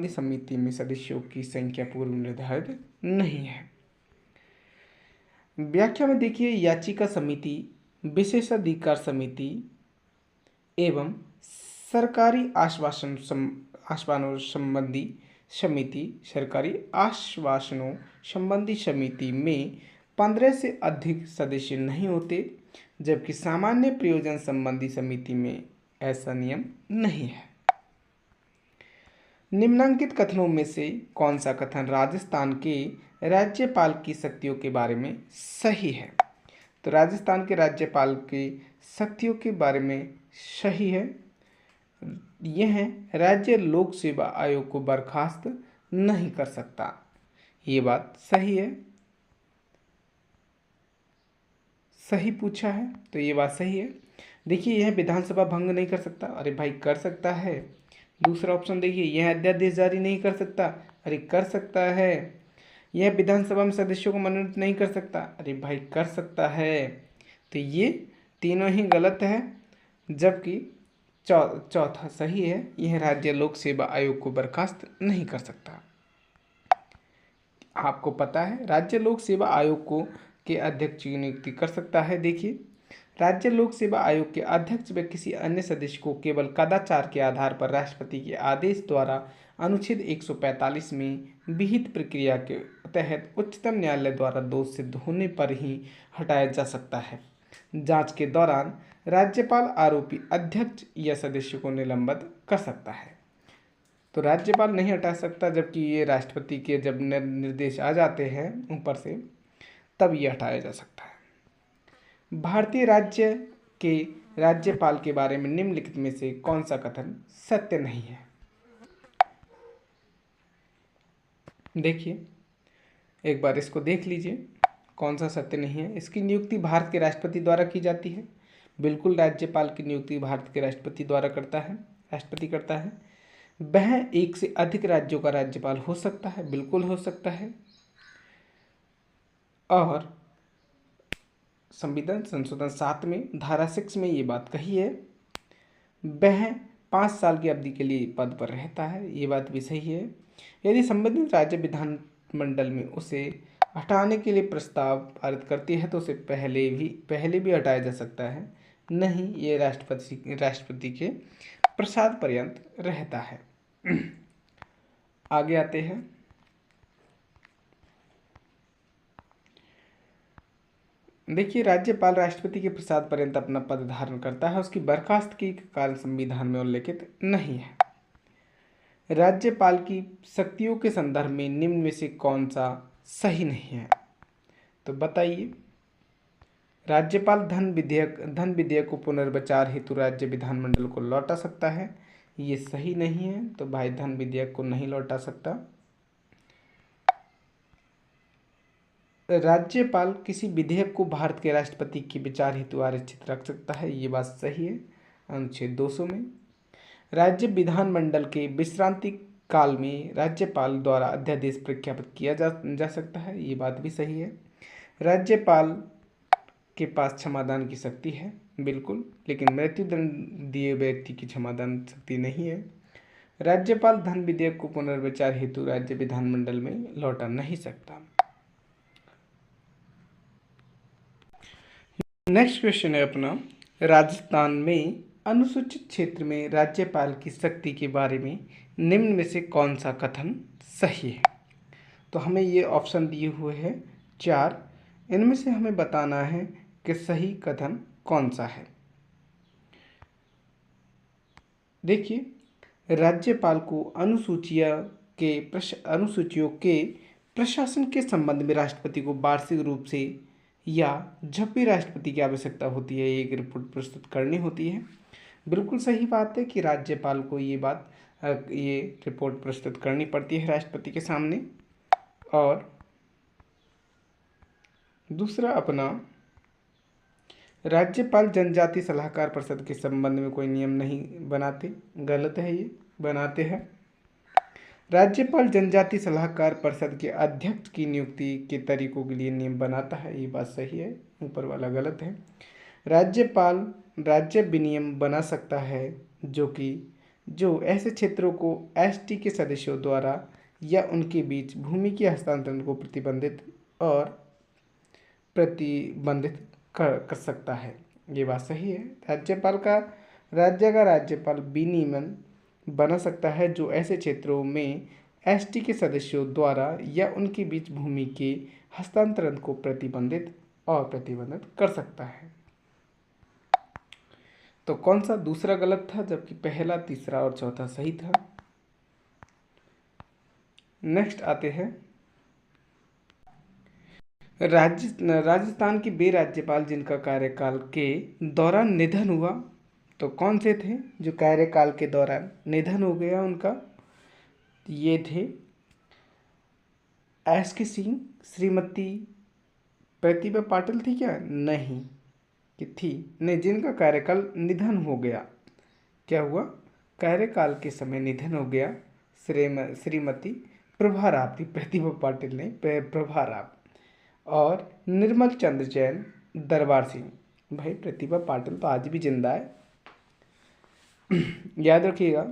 समिति में सदस्यों की संख्या पूर्व निर्धारित नहीं है। व्याख्या में देखिए, याचिका समिति, विशेषाधिकार समिति एवं सरकारी आश्वासनों संबंधी समिति में 15 से अधिक सदस्य नहीं होते, जबकि सामान्य प्रयोजन संबंधी समिति में ऐसा नियम नहीं है। निम्नलिखित कथनों में से कौन सा कथन राजस्थान के राज्यपाल की शक्तियों के बारे में सही है? तो राजस्थान के राज्यपाल की शक्तियों के बारे में सही है यह है, राज्य लोक सेवा आयोग को बर्खास्त नहीं कर सकता। ये बात सही है, सही पूछा है तो ये बात सही है। देखिए, यह विधानसभा भंग नहीं कर सकता, अरे भाई कर सकता है। दूसरा ऑप्शन देखिए, यह अध्यादेश जारी नहीं कर सकता, अरे कर सकता है। यह विधानसभा में सदस्यों को मनोनीत नहीं कर सकता, अरे भाई कर सकता है। तो ये तीनों ही गलत है, जबकि चौथा सही है, यह राज्य लोक सेवा आयोग को बर्खास्त नहीं कर सकता। आपको पता है राज्य लोक सेवा आयोग को के अध्यक्ष की नियुक्ति कर सकता है। देखिए, राज्य लोक सेवा आयोग के अध्यक्ष व किसी अन्य सदस्य को केवल कदाचार के आधार पर राष्ट्रपति के आदेश द्वारा अनुच्छेद 145 में विहित प्रक्रिया के तहत उच्चतम न्यायालय द्वारा दोष सिद्ध होने पर ही हटाया जा सकता है। जांच के दौरान राज्यपाल आरोपी अध्यक्ष या सदस्य को निलंबित कर सकता है। तो राज्यपाल नहीं हटा सकता, जबकि ये राष्ट्रपति के जब निर्देश आ जाते हैं ऊपर से तब ये हटाया जा सकता है। भारतीय राज्य के राज्यपाल के बारे में निम्नलिखित में से कौन सा कथन सत्य नहीं है? देखिए, एक बार इसको देख लीजिए कौन सा सत्य नहीं है। इसकी नियुक्ति भारत के राष्ट्रपति द्वारा की जाती है। बिल्कुल, राज्यपाल की नियुक्ति भारत के राष्ट्रपति द्वारा राष्ट्रपति करता है। वह एक से अधिक राज्यों का राज्यपाल हो सकता है, बिल्कुल हो सकता है। और संविधान संशोधन 7 में धारा 6 में ये बात कही है, वह 5 साल की अवधि के लिए पद पर रहता है, ये बात भी सही है। यदि संबंधित राज्य विधानमंडल में उसे हटाने के लिए प्रस्ताव पारित करती है तो उसे पहले भी हटाया जा सकता है, नहीं ये राष्ट्रपति के प्रसाद पर्यंत रहता है। आगे आते हैं। देखिए, राज्यपाल राष्ट्रपति के प्रसाद पर्यंत अपना पद धारण करता है। उसकी बर्खास्तगी का कारण संविधान में उल्लेखित नहीं है। राज्यपाल की शक्तियों के संदर्भ में निम्न में से कौन सा सही नहीं है? तो बताइए। राज्यपाल धन विधेयक को पुनर्विचार हेतु राज्य विधानमंडल को लौटा सकता है। ये सही नहीं है, तो भाई धन विधेयक को नहीं लौटा सकता। राज्यपाल किसी विधेयक को भारत के राष्ट्रपति के विचार हेतु आरक्षित रख सकता है। ये बात सही है, अनुच्छेद 200 में। राज्य विधानमंडल के विश्रांति काल में राज्यपाल द्वारा अध्यादेश प्रख्यापित किया जा सकता है। ये बात भी सही है। राज्यपाल के पास क्षमादान की शक्ति है, बिल्कुल, लेकिन मृत्युदंड दिए व्यक्ति की क्षमादान शक्ति नहीं है। राज्यपाल धन विधेयक को पुनर्विचार हेतु राज्य विधानमंडल में लौटा नहीं सकता। नेक्स्ट क्वेश्चन है अपना, राजस्थान में अनुसूचित क्षेत्र में राज्यपाल की शक्ति के बारे में निम्न में से कौन सा कथन सही है? तो हमें ये ऑप्शन दिए हुए हैं 4। इनमें से हमें बताना है कि सही कथन कौन सा है। देखिए, राज्यपाल को अनुसूचियों के प्रशासन के संबंध में राष्ट्रपति को वार्षिक रूप से या जब भी राष्ट्रपति की आवश्यकता होती है एक रिपोर्ट प्रस्तुत करनी होती है। बिल्कुल सही बात है कि राज्यपाल को ये रिपोर्ट प्रस्तुत करनी पड़ती है राष्ट्रपति के सामने। और दूसरा अपना, राज्यपाल जनजाति सलाहकार परिषद के संबंध में कोई नियम नहीं बनाते। गलत है, ये बनाते हैं। राज्यपाल जनजाति सलाहकार परिषद के अध्यक्ष की नियुक्ति के तरीकों के लिए नियम बनाता है। ये बात सही है, ऊपर वाला गलत है। राज्यपाल राज्य विनियम बना सकता है जो ऐसे क्षेत्रों को एसटी के सदस्यों द्वारा या उनके बीच भूमि के हस्तांतरण को प्रतिबंधित कर सकता है। ये बात सही है। राज्य का राज्यपाल विनियमन बना सकता है जो ऐसे क्षेत्रों में एसटी के सदस्यों द्वारा या उनके बीच भूमि के हस्तांतरण को प्रतिबंधित कर सकता है। तो कौन सा दूसरा गलत था, जबकि पहला, तीसरा और चौथा सही था। नेक्स्ट आते हैं, राजस्थान के वे राज्यपाल जिनका कार्यकाल के दौरान निधन हुआ, तो कौन से थे जो कार्यकाल के दौरान निधन हो गया उनका? ये थे एस.के. सिंह, श्रीमती प्रतिभा पाटिल थी क्या? नहीं कि थी, नहीं, जिनका कार्यकाल निधन हो गया। क्या हुआ? कार्यकाल के समय निधन हो गया। श्रीमती प्रभा राव थी, प्रतिभा पाटिल नहीं, प्रभा राव। और निर्मल चंद्र जैन, दरबार सिंह। भाई प्रतिभा पाटिल तो आज भी जिंदा है, याद रखिएगा।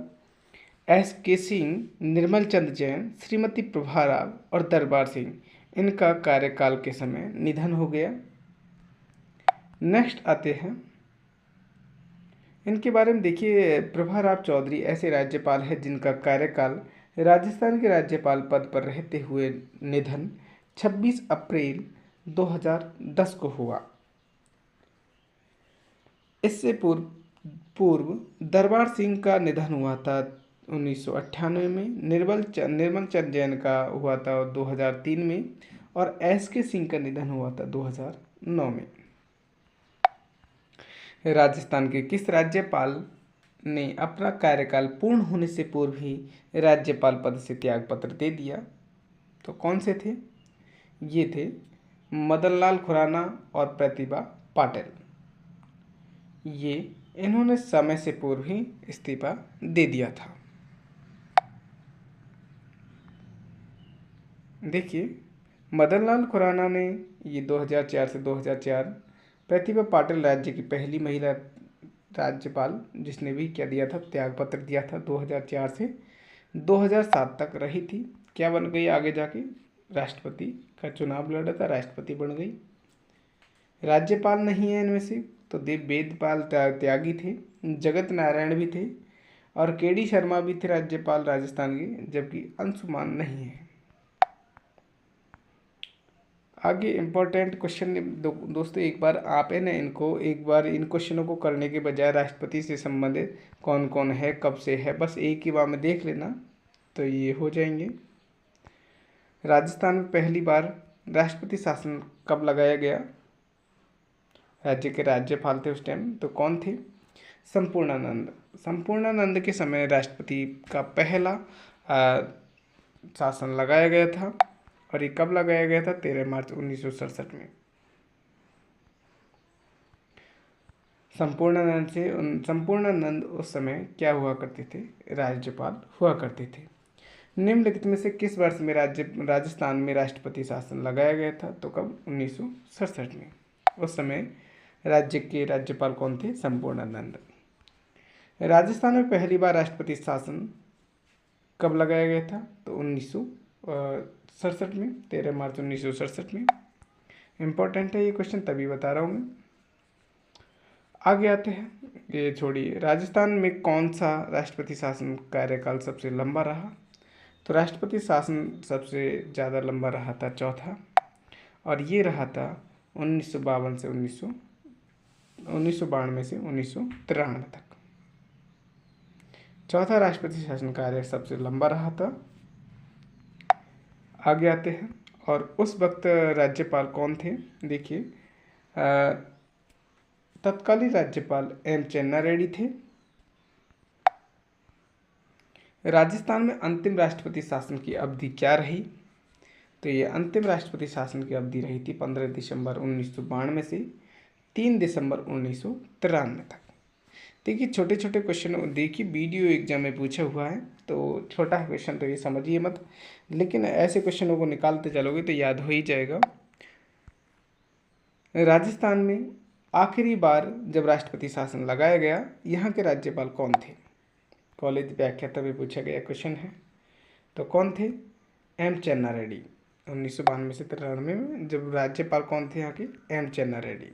एस.के. सिंह, निर्मल चंद्र जैन, श्रीमती प्रभा राव और दरबार सिंह, इनका कार्यकाल के समय निधन हो गया। नेक्स्ट आते हैं, इनके बारे में देखिए। प्रभा राव चौधरी ऐसे राज्यपाल है जिनका कार्यकाल राजस्थान के राज्यपाल पद पर रहते हुए निधन 26 अप्रैल 2010 को हुआ। इससे पूर्व दरबार सिंह का निधन हुआ था 1998 में, निर्मल चंद्र जैन का हुआ था 2003 में, और एस.के. सिंह का निधन हुआ था 2009 में। राजस्थान के किस राज्यपाल ने अपना कार्यकाल पूर्ण होने से पूर्व ही राज्यपाल पद से त्यागपत्र दे दिया? तो कौन से थे? ये थे मदनलाल खुराना और प्रतिभा पाटिल। इन्होंने समय से पूर्व ही इस्तीफा दे दिया था। देखिए, मदनलाल खुराना ने ये 2004 से 2004, प्रतिभा पाटिल राज्य की पहली महिला राज्यपाल जिसने भी क्या दिया था, त्यागपत्र दिया था। 2004 से 2007 तक रही थी। क्या बन गई आगे जाके? राष्ट्रपति का चुनाव लड़ा था, राष्ट्रपति बन गई। राज्यपाल नहीं है इनमें से, तो वेदपाल त्यागी थे, जगत नारायण भी थे, और के.डी. शर्मा भी थे राज्यपाल राजस्थान के, जबकि अंशुमान नहीं है। आगे इम्पोर्टेंट क्वेश्चन दोस्तों, एक बार आप है ना इनको एक बार इन क्वेश्चनों को करने के बजाय राष्ट्रपति से संबंधित कौन कौन है, कब से है, बस एक ही बार में देख लेना तो ये हो जाएंगे। राजस्थान में पहली बार राष्ट्रपति शासन कब लगाया गया? राज्य के राज्यपाल थे उस टाइम, तो कौन थे? संपूर्णानंद। संपूर्णानंद के समय राष्ट्रपति का पहला शासन लगाया गया था। और ये कब लगाया गया था? 13 मार्च 1967 में। संपूर्णानंद उस समय क्या हुआ करते थे? राज्यपाल हुआ करते थे। निम्नलिखित में से किस वर्ष में राजस्थान में राष्ट्रपति शासन लगाया गया था? तो कब? 1967 में। उस समय राज्य के राज्यपाल कौन थे? संपूर्णानंद। राजस्थान में पहली बार राष्ट्रपति शासन कब लगाया गया था? तो 1967 में, 13 मार्च 1967 में। इम्पोर्टेंट है ये क्वेश्चन, तभी बता रहा हूँ मैं। आगे आते हैं, ये छोड़िए। राजस्थान में कौन सा राष्ट्रपति शासन कार्यकाल सबसे लंबा रहा? तो राष्ट्रपति शासन सबसे ज़्यादा लंबा रहा था चौथा, और ये रहा था 1952 से 1992 से 1993 तक। चौथा राष्ट्रपति शासन कार्य सबसे लंबा रहा था। आगे आते हैं, और उस वक्त राज्यपाल कौन थे? देखिए, तत्कालीन राज्यपाल एम चेन्ना रेड्डी थे। राजस्थान में अंतिम राष्ट्रपति शासन की अवधि क्या रही? तो ये अंतिम राष्ट्रपति शासन की अवधि रही थी 15 दिसंबर 1992 से 3 दिसंबर 1993 तक। देखिए, छोटे छोटे क्वेश्चन देखिए, वीडियो एग्जाम में पूछा हुआ है, तो छोटा है क्वेश्चन तो ये समझिए मत, लेकिन ऐसे क्वेश्चनों को निकालते चलोगे तो याद हो ही जाएगा। राजस्थान में आखिरी बार जब राष्ट्रपति शासन लगाया गया, यहाँ के राज्यपाल कौन थे? कॉलेज व्याख्याता में पूछा गया क्वेश्चन है, तो कौन थे? एम चेन्ना रेड्डी। 1992 से 93 में जब राज्यपाल कौन थे यहाँ के? एम चेन्ना रेड्डी।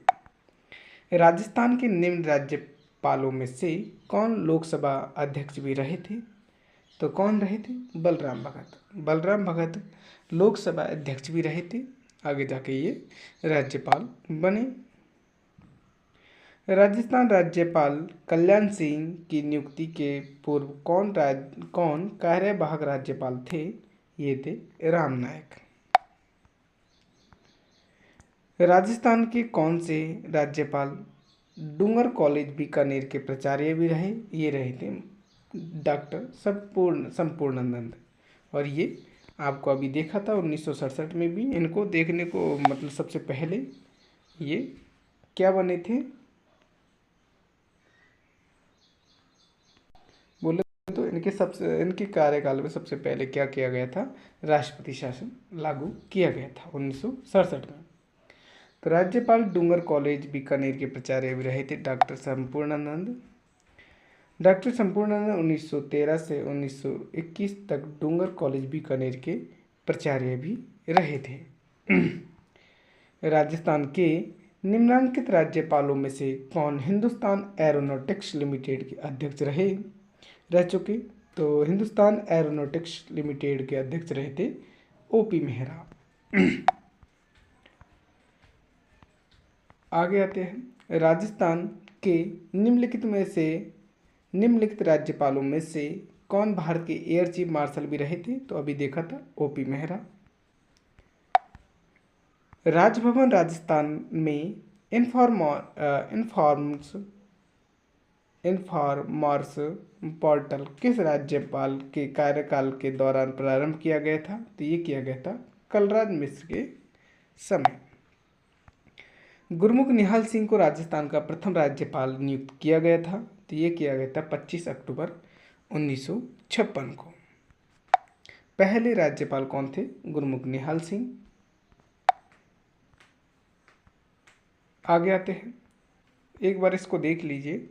राजस्थान के निम्न राज्यपालों में से कौन लोकसभा अध्यक्ष भी रहे थे? तो कौन रहे थे? बलराम भगत। बलराम भगत लोकसभा अध्यक्ष भी रहे थे, आगे जाके ये राज्यपाल बने। राजस्थान राज्यपाल कल्याण सिंह की नियुक्ति के पूर्व कौन कार्यवाहक राज्यपाल थे? ये थे राम नायक। राजस्थान के कौन से राज्यपाल डूंगर कॉलेज बीकानेर के प्राचार्य भी रहे? ये रहे थे डॉक्टर संपूर्णानंद। और ये आपको अभी देखा था 1967 में भी, इनको देखने को मतलब सबसे पहले ये क्या बने थे? बोले तो इनके कार्यकाल में सबसे पहले क्या किया गया था? राष्ट्रपति शासन लागू किया गया था 1967 में। तो राज्यपाल डूंगर कॉलेज बीकानेर के प्राचार्य भी रहे थे डॉक्टर संपूर्णानंद। डॉक्टर संपूर्णानंद 1913 से 1921 तक डूंगर कॉलेज बीकानेर के प्राचार्य भी रहे थे। राजस्थान के निम्नलिखित राज्यपालों में से कौन हिंदुस्तान एरोनॉटिक्स लिमिटेड के अध्यक्ष रह चुके? तो हिंदुस्तान एरोनॉटिक्स लिमिटेड के अध्यक्ष रहे थे ओपी मेहरा। आगे आते हैं, राजस्थान के निम्नलिखित राज्यपालों में से कौन भारत के एयर चीफ मार्शल भी रहे थे? तो अभी देखा था ओपी मेहरा। राजभवन राजस्थान में इन्फॉर्मर्स पोर्टल किस राज्यपाल के कार्यकाल के दौरान प्रारंभ किया गया था? तो ये किया गया था कलराज मिश्र के समय। गुरमुख निहाल सिंह को राजस्थान का प्रथम राज्यपाल नियुक्त किया गया था, तो ये किया गया था 25 अक्टूबर 1956 को। पहले राज्यपाल कौन थे? गुरमुख निहाल सिंह। आगे आते हैं, एक बार इसको देख लीजिए।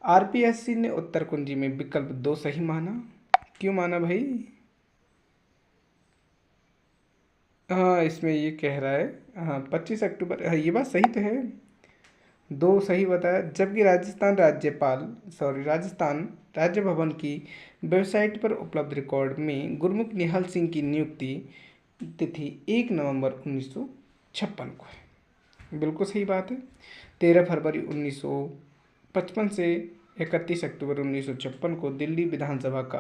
आरपीएससी ने उत्तर कुंजी में विकल्प 2 सही माना। क्यों माना भाई? हाँ, इसमें ये कह रहा है, हाँ 25 अक्टूबर, हाँ ये बात सही तो है, 2 सही बताया। जबकि राजस्थान राज्य भवन की वेबसाइट पर उपलब्ध रिकॉर्ड में गुरमुख निहाल सिंह की नियुक्ति तिथि 1 नवंबर 1956 को। बिल्कुल सही बात है। 13 फरवरी 1955 से 31 अक्टूबर 1956 को दिल्ली विधानसभा का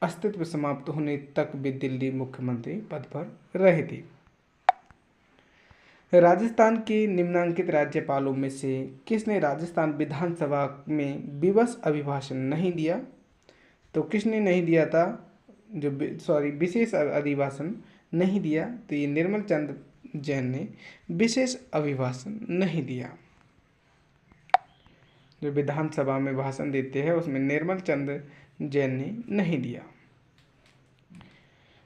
अस्तित्व समाप्त होने तक भी दिल्ली मुख्यमंत्री पद पर रहे थे। राजस्थान के निम्नांकित राज्यपालों में से किसने राजस्थान विधानसभा में विवश अभिभाषण नहीं दिया? तो किसने नहीं दिया था? विशेष अभिभाषण नहीं दिया, तो ये निर्मल चंद जैन ने विशेष अभिभाषण नहीं दिया। जो विधानसभा में भाषण देते हैं उसमें निर्मल चंद जैन ने नहीं दिया।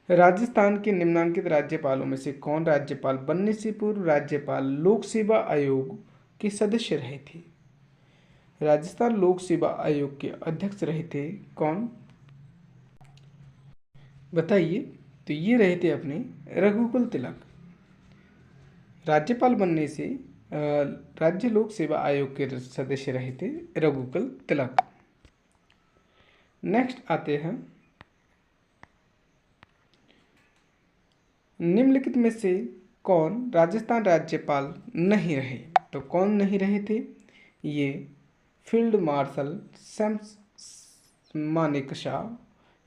राजस्थान के निम्नांकित राज्यपालों में से कौन राज्यपाल बनने से पूर्व राज्यपाल लोक सेवा आयोग के सदस्य रहे थे? राजस्थान लोक सेवा आयोग के अध्यक्ष रहे थे कौन? बताइए। तो ये रहे थे अपने रघुकुल तिलक। राज्यपाल बनने से राज्य लोक सेवा आयोग के सदस्य रहे थे रघुकुल तिलक। नेक्स्ट आते हैं, निम्नलिखित में से कौन राजस्थान राज्यपाल नहीं रहे? तो कौन नहीं रहे थे? ये फील्ड मार्शल शम्स मानेकशॉ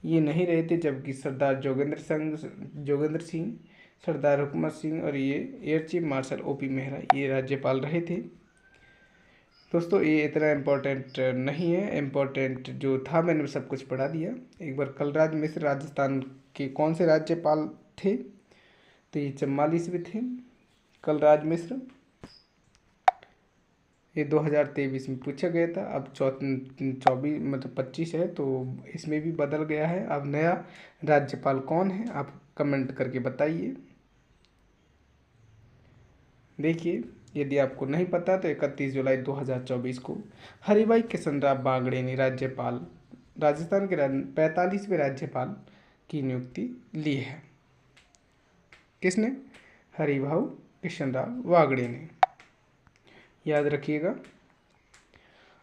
ये नहीं रहे थे, जबकि सरदार जोगेंद्र सिंह, सरदार हुकमत सिंह और ये air chief marshal OP Mehra ये राज्यपाल रहे थे। दोस्तों ये इतना इम्पोर्टेंट नहीं है, इम्पोर्टेंट जो था मैंने सब कुछ पढ़ा दिया। एक बार कलराज मिश्र राजस्थान के कौन से राज्यपाल थे? तो ये 44वें थे कलराज मिश्र। ये 2023 में पूछा गया था, अब 24 मतलब 25 है तो इसमें भी बदल गया है। अब नया राज्यपाल कौन है आप कमेंट करके बताइए। देखिए, यदि आपको नहीं पता तो 31 जुलाई 2024 को हरिभाई किशनराव बागड़े ने राजस्थान के 45वें राज्यपाल की नियुक्ति ली है। किसने? हरिभाऊ किशनराव बागड़े ने, याद रखिएगा।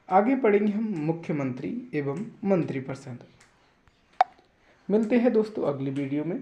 आगे पढ़ेंगे हम मुख्यमंत्री एवं मंत्रिपरिषद। मिलते हैं दोस्तों अगली वीडियो में।